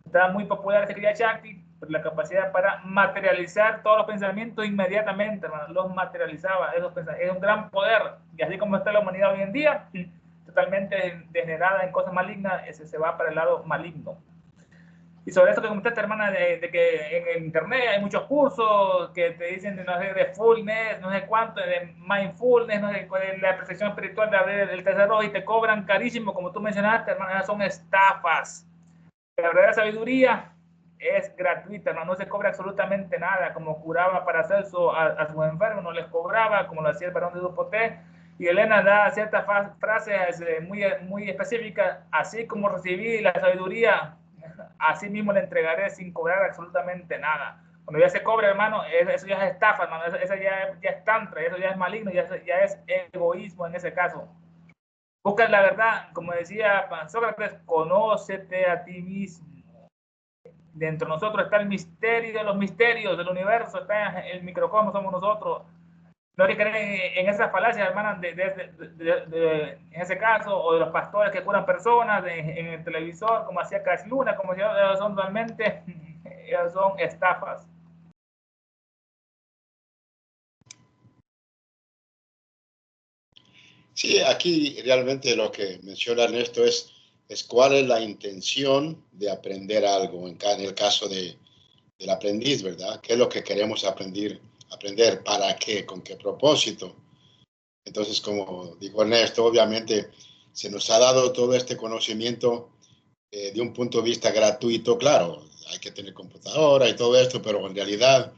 estaba muy popular ese Kriya Shakti, pero la capacidad para materializar todos los pensamientos inmediatamente, hermano, los materializaba, es un gran poder, y así como está la humanidad hoy en día, totalmente degenerada en cosas malignas, ese se va para el lado maligno. Y sobre esto que comentaste, hermana, de que en el internet hay muchos cursos que te dicen de fullness, no sé cuánto, de mindfulness, no sé, de la percepción espiritual del tercer ojo, y te cobran carísimo, como tú mencionaste, hermana, son estafas. La verdadera sabiduría es gratuita, hermano, no se cobra absolutamente nada, como curaba para Celso a sus enfermos, no les cobraba, como lo hacía el barón de Dupoté. Y Elena da ciertas frases muy específicas, así como recibí la sabiduría, así mismo le entregaré sin cobrar absolutamente nada. Cuando ya se cobra, hermano, eso ya es estafa, hermano, eso ya es tantra, eso ya es maligno, ya es egoísmo en ese caso. Busca la verdad, como decía Sócrates, conócete a ti mismo. Dentro de nosotros está el misterio de los misterios del universo, está el microcosmos, somos nosotros. No hay que creer en esas falacias, hermanas, en ese caso, o de los pastores que curan personas en el televisor, como hacía Cash Luna, como ellos son realmente, ellos son estafas. Sí, aquí realmente lo que menciona Ernesto es cuál es la intención de aprender algo, en el caso del aprendiz, ¿verdad? ¿Qué es lo que queremos aprender? ¿Para qué? ¿Con qué propósito? Entonces, como dijo Ernesto, obviamente se nos ha dado todo este conocimiento de un punto de vista gratuito, claro, hay que tener computadora y todo esto, pero en realidad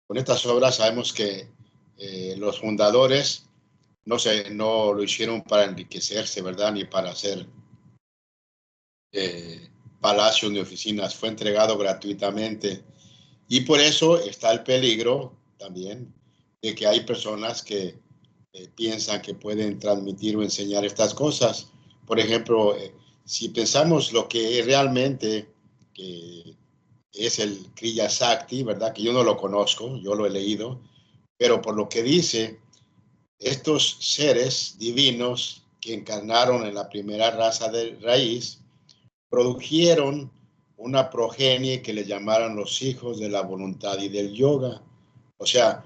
con estas obras sabemos que los fundadores no lo hicieron para enriquecerse, ¿verdad? Ni para hacer palacios ni oficinas. Fue entregado gratuitamente. Y por eso está el peligro también de que hay personas que piensan que pueden transmitir o enseñar estas cosas. Por ejemplo, si pensamos lo que realmente es el Kriya Shakti, ¿verdad? Que yo no lo conozco, yo lo he leído, pero por lo que dice, estos seres divinos que encarnaron en la primera raza de raíz, produjeron una progenie que le llamaron los hijos de la voluntad y del yoga. O sea,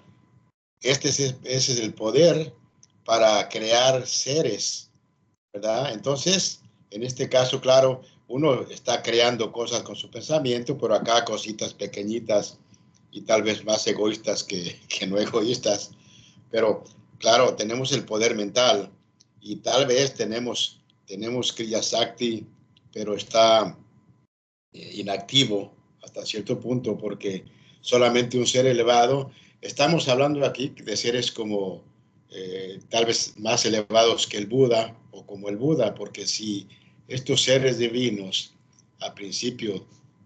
ese es el poder para crear seres, ¿verdad? Entonces, en este caso, claro, uno está creando cosas con su pensamiento, pero acá cositas pequeñitas y tal vez más egoístas que no egoístas. Pero, claro, tenemos el poder mental y tal vez tenemos Kriya Shakti, pero está inactivo hasta cierto punto, porque solamente un ser elevado, estamos hablando aquí de seres como tal vez más elevados que el Buda o como el Buda, porque si estos seres divinos al principio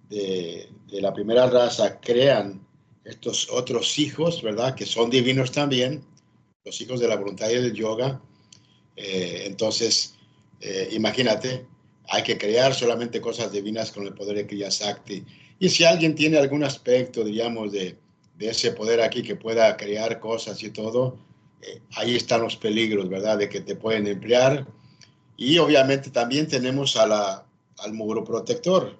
de la primera raza crean estos otros hijos, ¿verdad? Que son divinos también, los hijos de la voluntad y del yoga, entonces imagínate, hay que crear solamente cosas divinas con el poder de Kriya Shakti. Y si alguien tiene algún aspecto, digamos, de ese poder aquí que pueda crear cosas y todo, ahí están los peligros, ¿verdad? De que te pueden emplear. Y obviamente también tenemos al muro protector,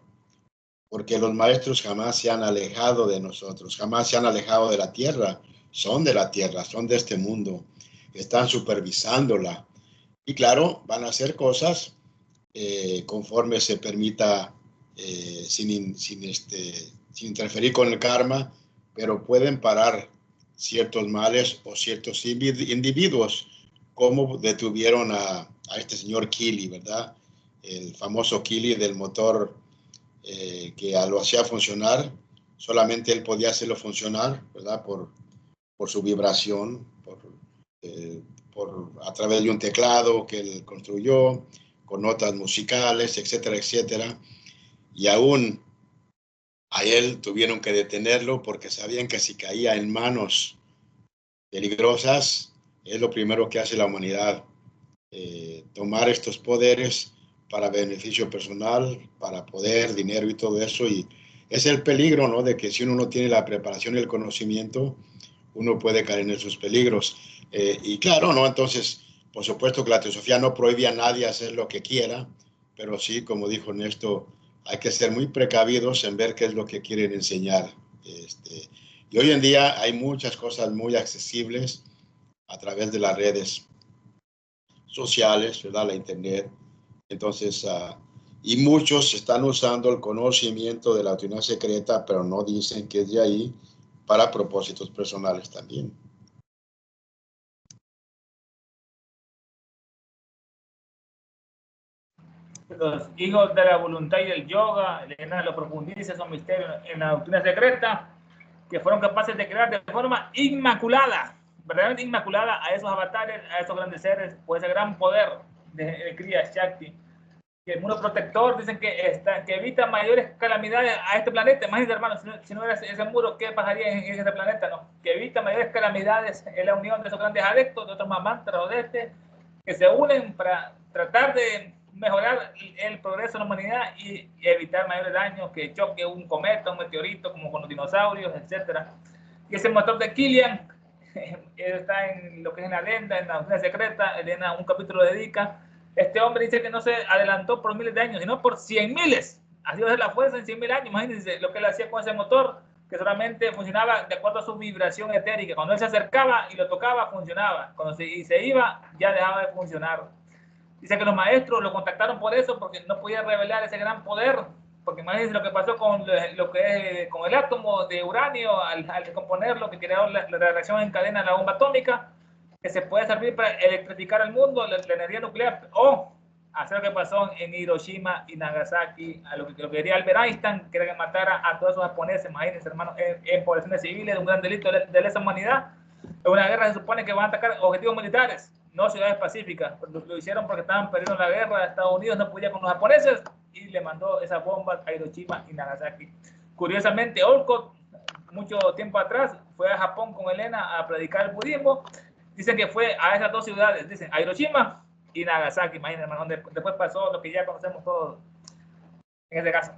porque los maestros jamás se han alejado de nosotros, jamás se han alejado de la tierra. Son de la tierra, son de este mundo, están supervisándola. Y claro, van a hacer cosas conforme se permita, sin interferir con el karma, pero pueden parar ciertos males o ciertos individuos, como detuvieron a este señor Kili, ¿verdad? El famoso Kili del motor que lo hacía funcionar, solamente él podía hacerlo funcionar, ¿verdad? Por su vibración, a través de un teclado que él construyó, con notas musicales, etcétera, etcétera. Y aún a él tuvieron que detenerlo porque sabían que si caía en manos peligrosas, es lo primero que hace la humanidad, tomar estos poderes para beneficio personal, para poder, dinero y todo eso. Y es el peligro, ¿no? De que si uno no tiene la preparación y el conocimiento, uno puede caer en esos peligros. Y claro, ¿no? Entonces, por supuesto que la teosofía no prohíbe a nadie hacer lo que quiera, pero sí, como dijo Néstor, hay que ser muy precavidos en ver qué es lo que quieren enseñar. Y hoy en día hay muchas cosas muy accesibles a través de las redes sociales, ¿verdad? La internet. Entonces, y muchos están usando el conocimiento de la doctrina secreta, pero no dicen que es de ahí, para propósitos personales también. Los hijos de la voluntad y del yoga, Elena lo profundiza, son misterios en la doctrina secreta, que fueron capaces de crear de forma inmaculada, verdaderamente inmaculada, a esos avatares, a esos grandes seres, por ese gran poder de Kriya Shakti. Que el muro protector dicen que evita mayores calamidades a este planeta. Imagínense, hermanos, si no era ese muro, ¿qué pasaría en ese planeta? No, que evita mayores calamidades en la unión de esos grandes adeptos, de otros mamantras o de que se unen para tratar de mejorar el progreso de la humanidad y evitar mayores daños, que choque un cometa, un meteorito, como con los dinosaurios, etc. Y ese motor de Kilian está en lo que es en la leyenda, en la doctrina secreta. Elena un capítulo dedica. Este hombre dice que no se adelantó por miles de años, sino por 100 miles. Así va a ser la fuerza en 100.000 años. Imagínense lo que él hacía con ese motor, que solamente funcionaba de acuerdo a su vibración etérica. Cuando él se acercaba y lo tocaba, funcionaba. Cuando se iba, ya dejaba de funcionar. Dice que los maestros lo contactaron por eso, porque no podía revelar ese gran poder. Porque imagínense lo que pasó con lo que es con el átomo de uranio al descomponerlo, que creó la reacción en cadena de la bomba atómica, que se puede servir para electrificar el mundo, la energía nuclear, o hacer lo que pasó en Hiroshima y Nagasaki, a lo que quería Albert Einstein, que era que matara a todos esos japoneses, imagínense, hermanos, en poblaciones civiles, de un gran delito de lesa humanidad. En una guerra se supone que van a atacar objetivos militares, no ciudades pacíficas. Lo hicieron porque estaban perdiendo la guerra. Estados Unidos no podía con los japoneses y le mandó esas bombas a Hiroshima y Nagasaki. Curiosamente, Olcott, mucho tiempo atrás, fue a Japón con Elena a predicar el budismo. Dicen que fue a esas dos ciudades, dicen, a Hiroshima y Nagasaki. Imagínense, donde después pasó lo que ya conocemos todos en este caso.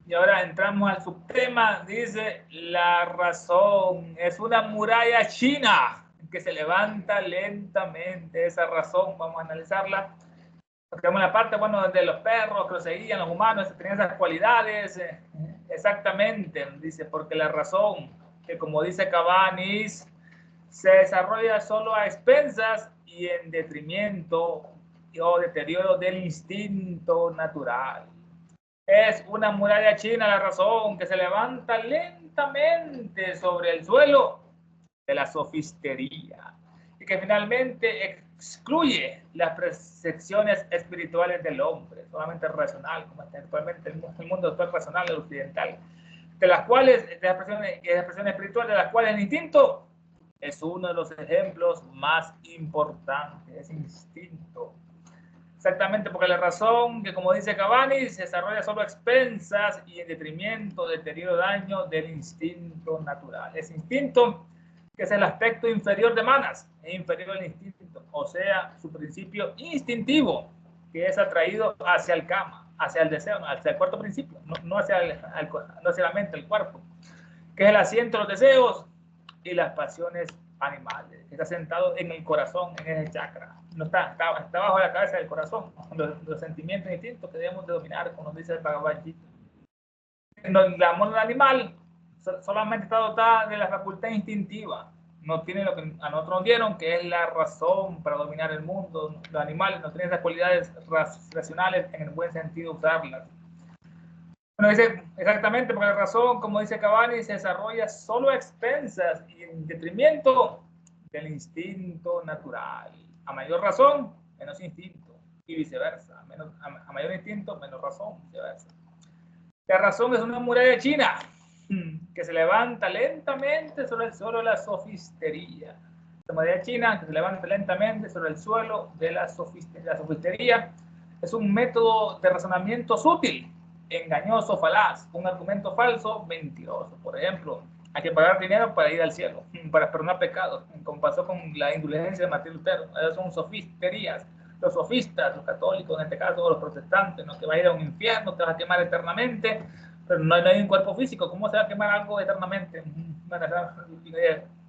Y ahora entramos al subtema. Dice, la razón es una muralla china que se levanta lentamente. Esa razón, vamos a analizarla. Tenemos la parte, bueno, de los perros que los seguían, los humanos, tenían esas cualidades. Exactamente, dice, porque la razón, que como dice Cabanis, se desarrolla solo a expensas y en detrimento o deterioro del instinto natural. Es una muralla china la razón que se levanta lentamente sobre el suelo de la sofistería y que finalmente excluye las percepciones espirituales del hombre, solamente racional, como actualmente el mundo actual racional, el occidental, de las cuales, de las expresiones espirituales, de las cuales el instinto es uno de los ejemplos más importantes, ese instinto. Exactamente, porque la razón que, como dice Cabanis, se desarrolla solo a expensas y en detrimento, deterioro, daño del instinto natural. Ese instinto, que es el aspecto inferior de Manas, es inferior al instinto, o sea, su principio instintivo, que es atraído hacia el kama, hacia el deseo, hacia el cuarto principio, no hacia la mente, el cuerpo, que es el asiento de los deseos y las pasiones animales, que está sentado en el corazón, en ese chakra. No está bajo la cabeza del corazón, los sentimientos e instintos que debemos de dominar, como nos dice el Bhagavad Gita. La mono animal solamente está dotada de la facultad instintiva, no tiene lo que a nosotros nos dieron, que es la razón para dominar el mundo. Los animales no tienen esas cualidades racionales en el buen sentido usarlas. Bueno, dice exactamente, porque la razón, como dice Cabanis, se desarrolla solo a expensas y en detrimento del instinto natural. A mayor razón, menos instinto, y viceversa. A mayor instinto, menos razón, viceversa. La razón es una muralla china que se levanta lentamente sobre el suelo de la sofistería. La muralla china que se levanta lentamente sobre el suelo de la sofistería es un método de razonamiento sutil, engañoso, falaz, un argumento falso, mentiroso. Por ejemplo, hay que pagar dinero para ir al cielo, para perdonar pecados, como pasó con la indulgencia de Martín Lutero. Esas son sofisterías. Los sofistas, los católicos en este caso, o los protestantes, ¿no? Que va a ir a un infierno, te vas a quemar eternamente, pero no hay un cuerpo físico. ¿Cómo se va a quemar algo eternamente?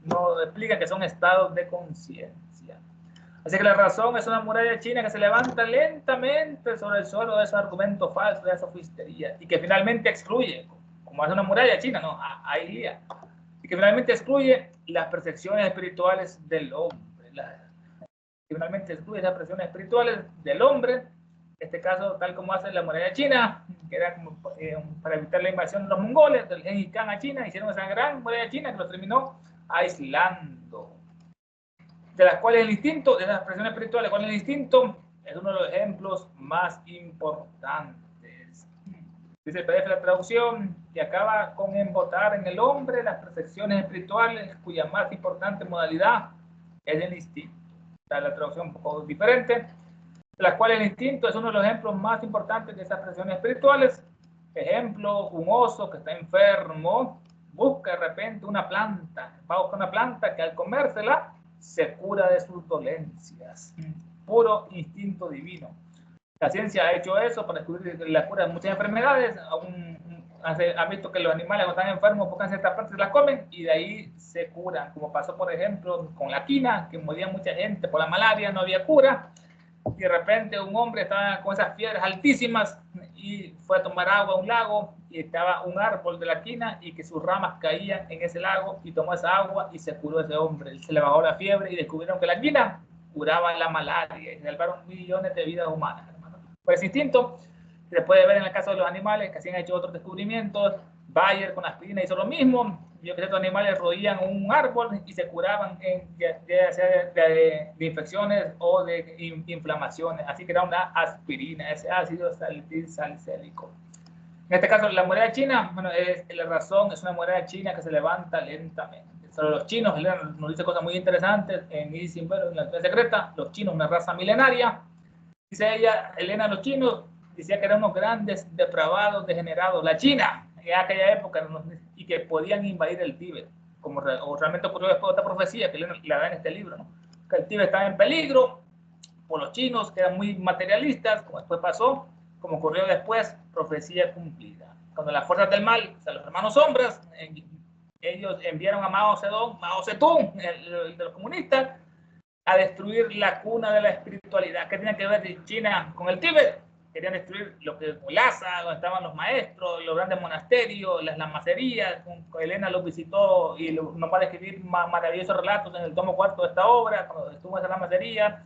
No explica que son estados de conciencia. Así que la razón es una muralla china que se levanta lentamente sobre el suelo de esos argumentos falsos, de esa sofistería, y que finalmente excluye, como es una muralla china, ¿no? Ahí lía, y que finalmente excluye las percepciones espirituales del hombre, que finalmente excluye las percepciones espirituales del hombre, en este caso, tal como hace la muralla china, que era como, para evitar la invasión de los mongoles, del Genghis Khan a China, hicieron esa gran muralla china que los terminó aislando. De las cuales el instinto, de las expresiones espirituales, cuál es el instinto, es uno de los ejemplos más importantes. Dice el PDF de la traducción, que acaba con embotar en el hombre las percepciones espirituales, cuya más importante modalidad es el instinto. Está la traducción un poco diferente, de las cuales el instinto es uno de los ejemplos más importantes de esas percepciones espirituales. Ejemplo, un oso que está enfermo busca de repente una planta, va a buscar una planta que al comérsela se cura de sus dolencias. Puro instinto divino. La ciencia ha hecho eso para descubrir la cura de muchas enfermedades. Han visto que los animales cuando están enfermos buscan ciertas plantas y las comen y de ahí se curan, como pasó por ejemplo con la quina, que moría mucha gente por la malaria, no había cura, y de repente un hombre estaba con esas fiebres altísimas y fue a tomar agua a un lago y estaba un árbol de la quina y que sus ramas caían en ese lago y tomó esa agua y se curó ese hombre. Se le bajó la fiebre y descubrieron que la quina curaba la malaria y salvaron millones de vidas humanas. Por ese instinto se puede ver en el caso de los animales que así han hecho otros descubrimientos. Bayer con aspirina hizo lo mismo. Vio que estos animales roían un árbol y se curaban de infecciones o de inflamaciones. Así que era una aspirina, ese ácido salicílico. En este caso, la muralla china, bueno, la razón es una muralla china que se levanta lentamente. Sobre los chinos, Elena nos dice cosas muy interesantes en Isis Impero, en la Historia Secreta. Los chinos, una raza milenaria. Dice ella, Elena, los chinos, decía que eran unos grandes depravados, degenerados. La China, en aquella época, y que podían invadir el Tíbet, como realmente ocurrió después de esta profecía que Elena la da en este libro, ¿no? Que el Tíbet estaba en peligro por los chinos, que eran muy materialistas, como después pasó, como ocurrió después, profecía cumplida. Cuando las fuerzas del mal, o sea, los hermanos sombras, ellos enviaron a Mao Zedong, el de los comunistas, a destruir la cuna de la espiritualidad. ¿Qué tiene que ver China con el Tíbet? Querían destruir lo que Lhasa, donde estaban los maestros, los grandes monasterios, las lamacerías. Elena los visitó y nos va a describir maravillosos relatos en el tomo 4 de esta obra, cuando estuvo en esa lamacería.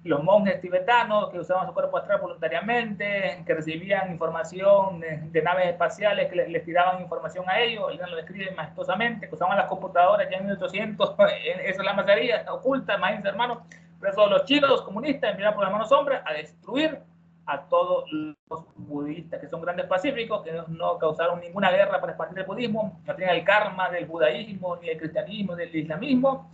Los monjes tibetanos que usaban su cuerpo astral voluntariamente, que recibían información de naves espaciales que les tiraban información a ellos, ellos lo describen majestuosamente, que usaban las computadoras ya en 1800, esa es la masonería oculta, imagínense hermanos. Por eso los chinos, los comunistas, enviaron por la mano sombra a destruir a todos los budistas, que son grandes pacíficos, que no causaron ninguna guerra para expandir el budismo, no tienen el karma del budaísmo, ni del cristianismo, del islamismo,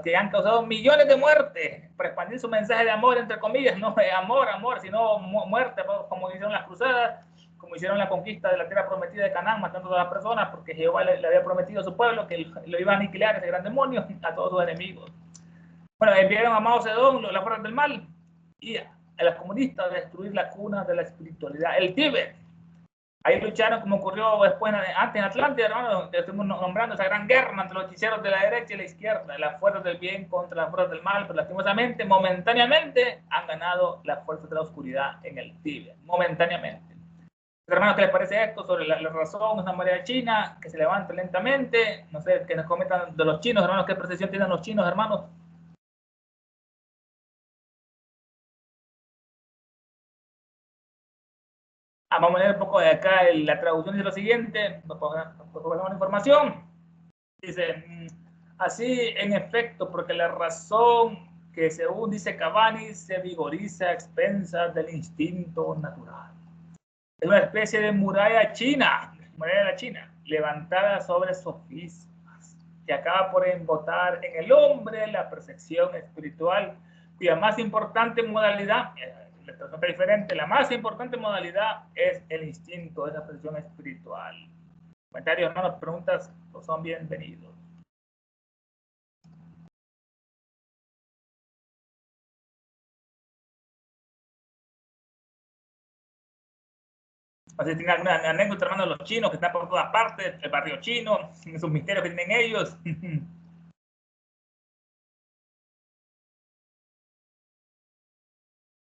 que han causado millones de muertes para expandir su mensaje de amor, entre comillas, no de amor, sino muerte, como hicieron las cruzadas, como hicieron la conquista de la tierra prometida de Canaán, matando a todas las personas, porque Jehová le había prometido a su pueblo que lo iba a aniquilar, ese gran demonio, a todos sus enemigos. Bueno, enviaron a Mao Zedong, las fuerzas del mal, y a los comunistas a destruir la cuna de la espiritualidad, el Tíbet. Ahí lucharon como ocurrió después, antes en Atlántida, hermano, que estuvimos nombrando esa gran guerra entre los hechiceros de la derecha y la izquierda, las fuerzas del bien contra las fuerzas del mal, pero lastimosamente, momentáneamente, han ganado las fuerzas de la oscuridad en el Tíbet, momentáneamente. Hermanos, ¿qué les parece esto sobre la razón? Es una marea china que se levanta lentamente, no sé, que nos comentan de los chinos, hermanos, ¿qué percepción tienen los chinos, hermanos? Vamos a leer un poco de acá, la traducción dice lo siguiente, por la información. Dice, así en efecto, porque la razón que según dice Cavani se vigoriza a expensas del instinto natural. Es una especie de muralla china, levantada sobre sofismas, que acaba por embotar en el hombre la percepción espiritual, cuya más importante modalidad, la más importante modalidad es el instinto, esa percepción espiritual. Comentarios, hermanos, preguntas, son bienvenidos. O sea, tienen alguna anécdota, hermano, de los chinos que están por todas partes, el barrio chino, esos misterios que tienen ellos.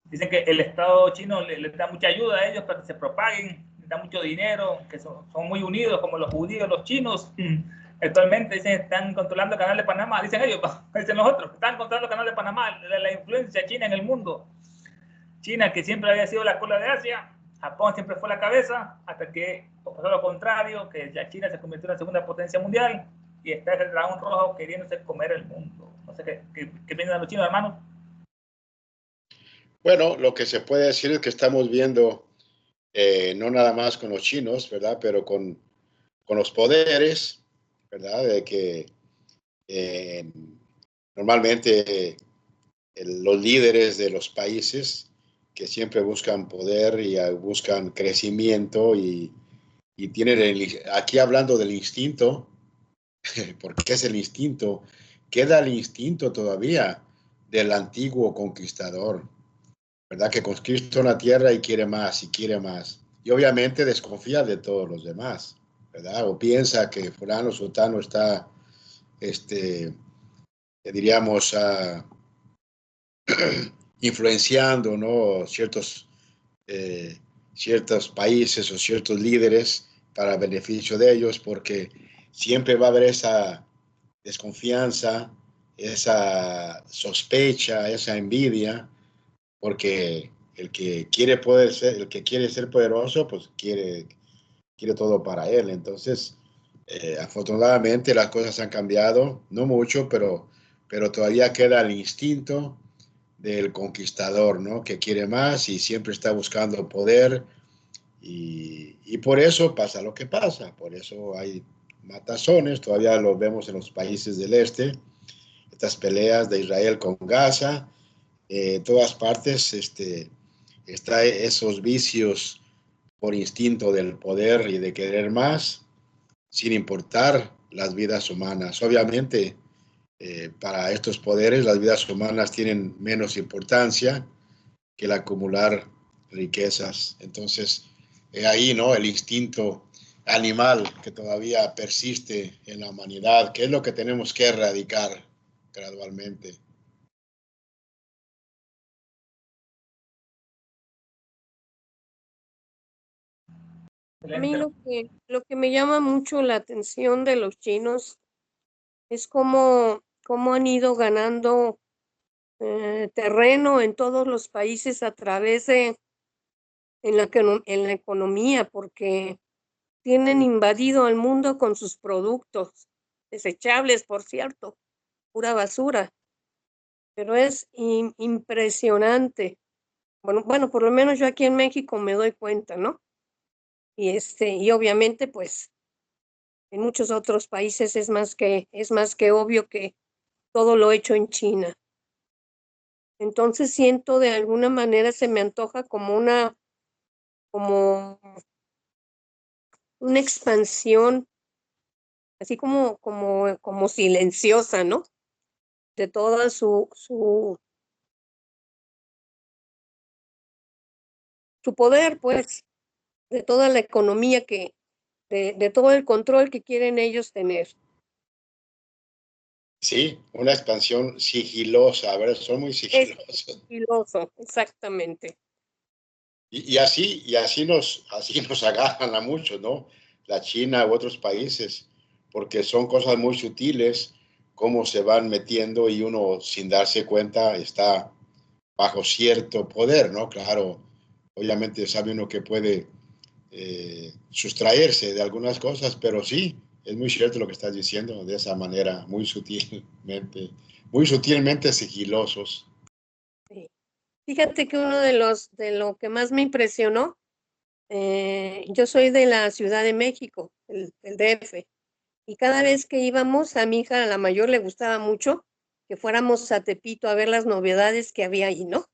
Dicen que el Estado chino les da mucha ayuda a ellos para que se propaguen, les da mucho dinero, que son muy unidos, como los judíos, los chinos. Actualmente dicen que están controlando el canal de Panamá, dicen ellos, dicen los otros, están controlando el canal de Panamá, la influencia china en el mundo. China, que siempre había sido la cola de Asia, Japón siempre fue la cabeza, hasta que pasó lo contrario, que ya China se convirtió en la segunda potencia mundial y está el dragón rojo queriéndose comer el mundo. No sé qué piensan los chinos, hermanos. Bueno, lo que se puede decir es que estamos viendo, no nada más con los chinos, ¿verdad? Pero con los poderes, ¿verdad? De que normalmente los líderes de los países que siempre buscan poder y buscan crecimiento y tienen aquí hablando del instinto, porque es el instinto, queda el instinto todavía del antiguo conquistador, ¿verdad? Que conquista una tierra y quiere más y quiere más. Y obviamente desconfía de todos los demás, ¿verdad? O piensa que fulano, sultano está, diríamos, influenciando, ¿no? Ciertos países o ciertos líderes para beneficio de ellos, porque siempre va a haber esa desconfianza, esa sospecha, esa envidia, porque el que quiere poder ser, el que quiere ser poderoso, pues quiere todo para él. Entonces, afortunadamente las cosas han cambiado, no mucho, pero todavía queda el instinto del conquistador, ¿no? Que quiere más y siempre está buscando poder Y por eso pasa lo que pasa, por eso hay matazones, todavía lo vemos en los países del este, estas peleas de Israel con Gaza, en todas partes está esos vicios por instinto del poder y de querer más, sin importar las vidas humanas. Obviamente, para estos poderes las vidas humanas tienen menos importancia que el acumular riquezas. Entonces, ahí, ¿no? El instinto animal que todavía persiste en la humanidad, que es lo que tenemos que erradicar gradualmente. A mí lo que me llama mucho la atención de los chinos es cómo han ido ganando terreno en todos los países a través de en la economía, porque tienen invadido al mundo con sus productos desechables, por cierto, pura basura, pero es impresionante. Bueno, por lo menos yo aquí en México me doy cuenta, ¿no? Y obviamente, pues, en muchos otros países es más que obvio que todo lo hecho en China. Entonces siento de alguna manera se me antoja como una expansión, así como silenciosa, ¿no? De toda su poder, pues, de toda la economía de todo el control que quieren ellos tener. Sí, una expansión sigilosa, a ver, son muy sigilosos. Sigiloso, exactamente. Y así nos agarran a muchos, ¿no? La China u otros países, porque son cosas muy sutiles, cómo se van metiendo y uno sin darse cuenta está bajo cierto poder, ¿no? Claro, obviamente sabe uno que puede sustraerse de algunas cosas, pero sí, es muy cierto lo que estás diciendo, de esa manera, muy sutilmente sigilosos. Sí. Fíjate que uno de lo que más me impresionó, yo soy de la Ciudad de México, el DF, y cada vez que íbamos, a mi hija, a la mayor, le gustaba mucho que fuéramos a Tepito a ver las novedades que había ahí, ¿no?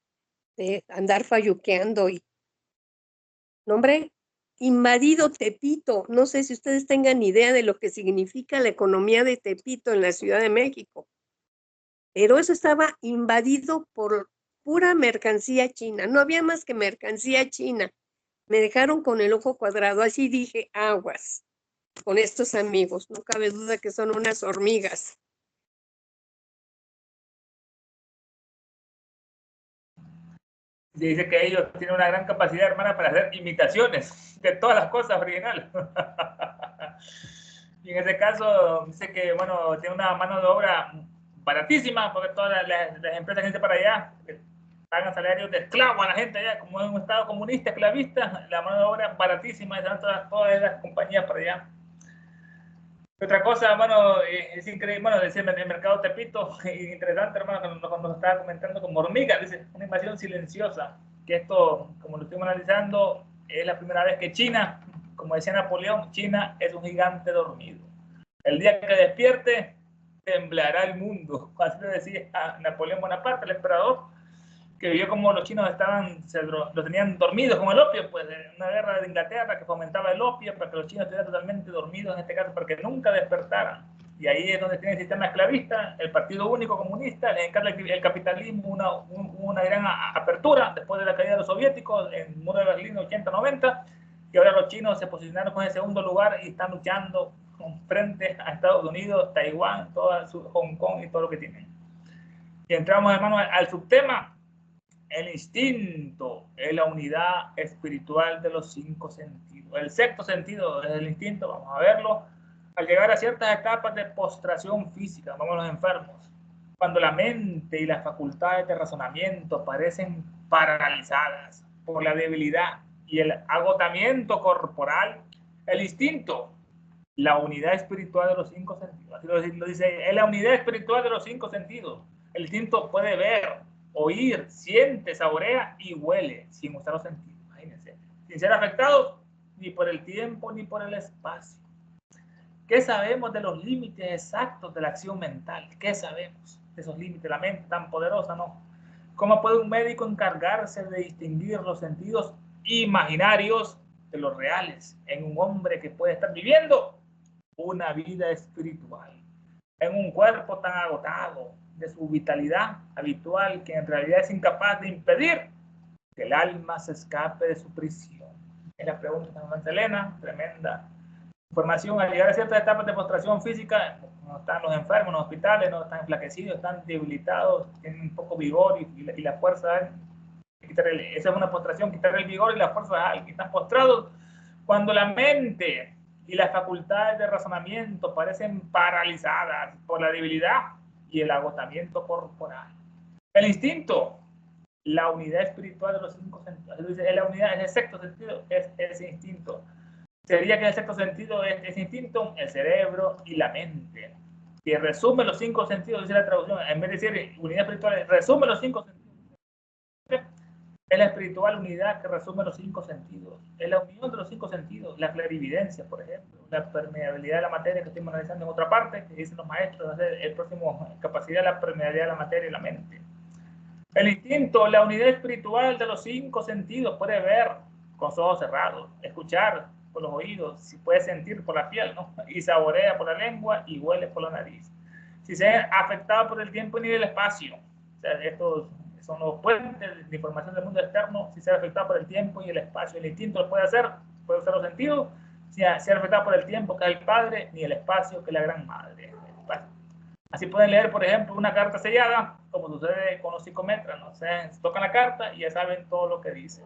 De andar falluqueando no, hombre, invadido Tepito. No sé si ustedes tengan idea de lo que significa la economía de Tepito en la Ciudad de México, pero eso estaba invadido por pura mercancía china. No había más que mercancía china. Me dejaron con el ojo cuadrado, así dije, aguas con estos amigos. No cabe duda que son unas hormigas. Se dice que ellos tienen una gran capacidad, hermana, para hacer imitaciones de todas las cosas originales. Y en ese caso, dice que, bueno, tiene una mano de obra baratísima, porque todas las empresas que están para allá pagan salarios de esclavo a la gente allá, como en un estado comunista, esclavista, la mano de obra baratísima, y todas las compañías para allá. Otra cosa, bueno, es increíble, bueno, decía el mercado Tepito, interesante, hermano, cuando nos estaba comentando como hormiga, dice, una invasión silenciosa, que esto, como lo estuvimos analizando, es la primera vez que China, como decía Napoleón, China es un gigante dormido. El día que despierte, temblará el mundo. Así lo decía Napoleón Bonaparte, el emperador, que vio como los chinos lo tenían dormidos con el opio, pues una guerra de Inglaterra que fomentaba el opio para que los chinos estuvieran totalmente dormidos, en este caso, para que nunca despertaran. Y ahí es donde tiene el sistema esclavista, el Partido Único Comunista, les encanta el capitalismo, una gran apertura después de la caída de los soviéticos, en el muro de Berlín 80-90, y ahora los chinos se posicionaron con el segundo lugar y están luchando frente a Estados Unidos, Taiwán, Hong Kong y todo lo que tienen. Y entramos, hermano, al subtema. El instinto es la unidad espiritual de los 5 sentidos. El sexto sentido es el instinto, vamos a verlo. Al llegar a ciertas etapas de postración física, vamos a los enfermos, cuando la mente y las facultades de razonamiento parecen paralizadas por la debilidad y el agotamiento corporal, el instinto, la unidad espiritual de los 5 sentidos, así lo dice, es la unidad espiritual de los 5 sentidos. El instinto puede ver, oír, siente, saborea y huele sin usar los sentidos. Imagínense. Sin ser afectados ni por el tiempo, ni por el espacio. ¿Qué sabemos de los límites exactos de la acción mental? ¿Qué sabemos de esos límites? La mente tan poderosa, ¿no? ¿Cómo puede un médico encargarse de distinguir los sentidos imaginarios de los reales en un hombre que puede estar viviendo una vida espiritual, en un cuerpo tan agotado de su vitalidad habitual que en realidad es incapaz de impedir que el alma se escape de su prisión? Es la pregunta de Santa Elena, tremenda información. Al llegar a ciertas etapas de postración física, no están los enfermos en los hospitales, no están enflaquecidos, están debilitados, tienen un poco vigor y la fuerza. Esa es una postración, quitar el vigor y la fuerza a alguien. Están postrados cuando la mente y las facultades de razonamiento parecen paralizadas por la debilidad y el agotamiento corporal. El instinto, la unidad espiritual de los 5 sentidos, es la unidad, es el sexto sentido, es ese instinto. Sería que el sexto sentido es ese instinto, el cerebro y la mente, que resume los 5 sentidos, dice la traducción, en vez de decir unidad espiritual, resume los 5 sentidos. Es la espiritual unidad que resume los 5 sentidos. Es la unión de los 5 sentidos, la clarividencia, por ejemplo, la permeabilidad de la materia que estoy analizando en otra parte, que dicen los maestros, el próximo, capacidad de la permeabilidad de la materia y la mente. El instinto, la unidad espiritual de los 5 sentidos, puede ver con los ojos cerrados, escuchar por los oídos, si puede sentir por la piel, ¿no? Y saborea por la lengua y huele por la nariz. Si se ha afectado por el tiempo ni el espacio, o sea, estos son los puentes de información del mundo externo, si se ha afectado por el tiempo y el espacio. El instinto lo puede hacer, puede usar los sentidos, si se ha afectado por el tiempo, que es el padre, ni el espacio, que es la gran madre. Así pueden leer, por ejemplo, una carta sellada, como sucede con los psicometras, ¿no? O sea, tocan la carta y ya saben todo lo que dice.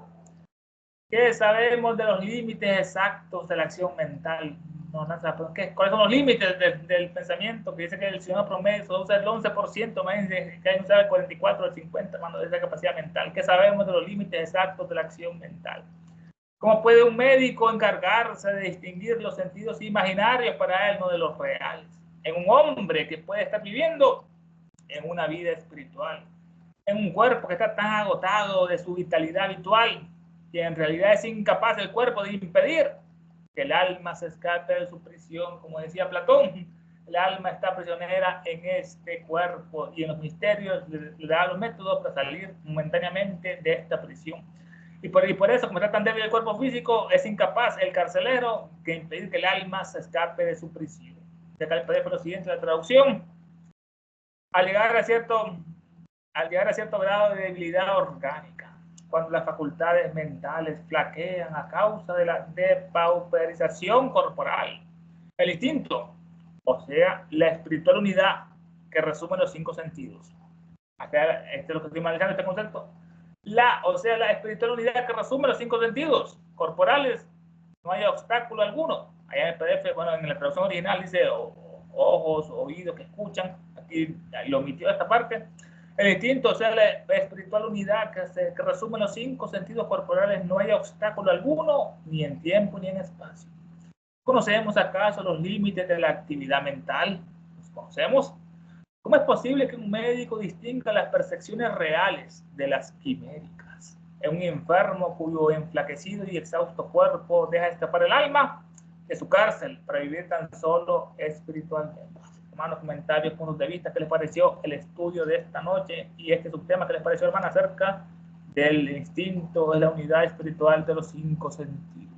¿Qué sabemos de los límites exactos de la acción mental? ¿Cuáles son los límites del pensamiento? Que dice que el ciudadano promedio solo usa el 11%, más que hay un sabe el 44 o el 50, mano, de esa capacidad mental. ¿Qué sabemos de los límites exactos de la acción mental? ¿Cómo puede un médico encargarse de distinguir los sentidos imaginarios para él, no de los reales? En un hombre que puede estar viviendo en una vida espiritual, en un cuerpo que está tan agotado de su vitalidad habitual, que en realidad es incapaz el cuerpo de impedir que el alma se escape de su prisión. Como decía Platón, el alma está prisionera en este cuerpo y en los misterios le da los métodos para salir momentáneamente de esta prisión. Y por eso, como está tan débil el cuerpo físico, es incapaz el carcelero de impedir que el alma se escape de su prisión. De acá el PDF lo siguiente, la traducción. Al llegar a cierto grado de debilidad orgánica, cuando las facultades mentales flaquean a causa de la depauperización corporal, el instinto, o sea, la espiritual unidad que resume los 5 sentidos. Acá, este es lo que estoy analizando, este concepto. La espiritual unidad que resume los 5 sentidos corporales, no hay obstáculo alguno. Allá en el PDF, bueno, en la traducción original dice ojos, oídos que escuchan, aquí lo omitió esta parte. El instinto, o sea, la espiritual unidad que resume los 5 sentidos corporales, no hay obstáculo alguno, ni en tiempo ni en espacio. ¿Conocemos acaso los límites de la actividad mental? ¿Los conocemos? ¿Cómo es posible que un médico distinga las percepciones reales de las quiméricas en un enfermo cuyo enflaquecido y exhausto cuerpo deja escapar el alma de su cárcel para vivir tan solo espiritualmente? Hermanos, comentarios, puntos de vista, ¿qué les pareció el estudio de esta noche y este subtema? ¿Qué les pareció, hermano, acerca del instinto, de la unidad espiritual de los 5 sentidos?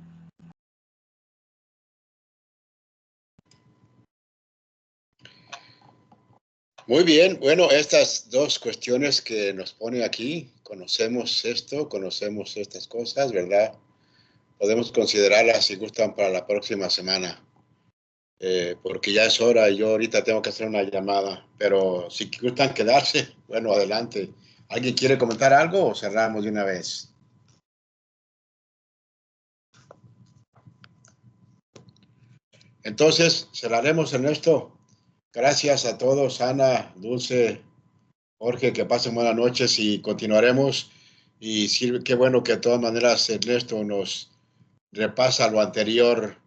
Muy bien, bueno, estas 2 cuestiones que nos pone aquí, conocemos esto, conocemos estas cosas, ¿verdad? Podemos considerarlas, si gustan, para la próxima semana. Porque ya es hora y yo ahorita tengo que hacer una llamada, pero si gustan quedarse, bueno, adelante. ¿Alguien quiere comentar algo o cerramos de una vez? Entonces, cerraremos en esto. Gracias a todos, Ana, Dulce, Jorge, que pasen buenas noches y continuaremos. Y sí, qué bueno que de todas maneras Ernesto nos repasa lo anterior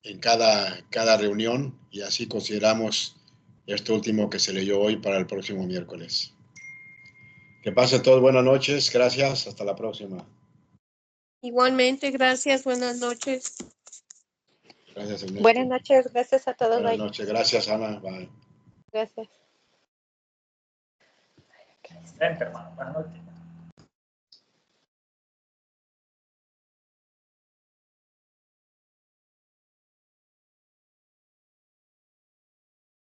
en cada reunión, y así consideramos esto último que se leyó hoy para el próximo miércoles. Que pasen todos buenas noches. Gracias. Hasta la próxima. Igualmente, gracias. Buenas noches. Gracias, Ernesto. Buenas noches. Gracias a todos. Buenas Bye. noches. Gracias, Ana. Bye. Gracias. Excelente, hermano. Buenas noches.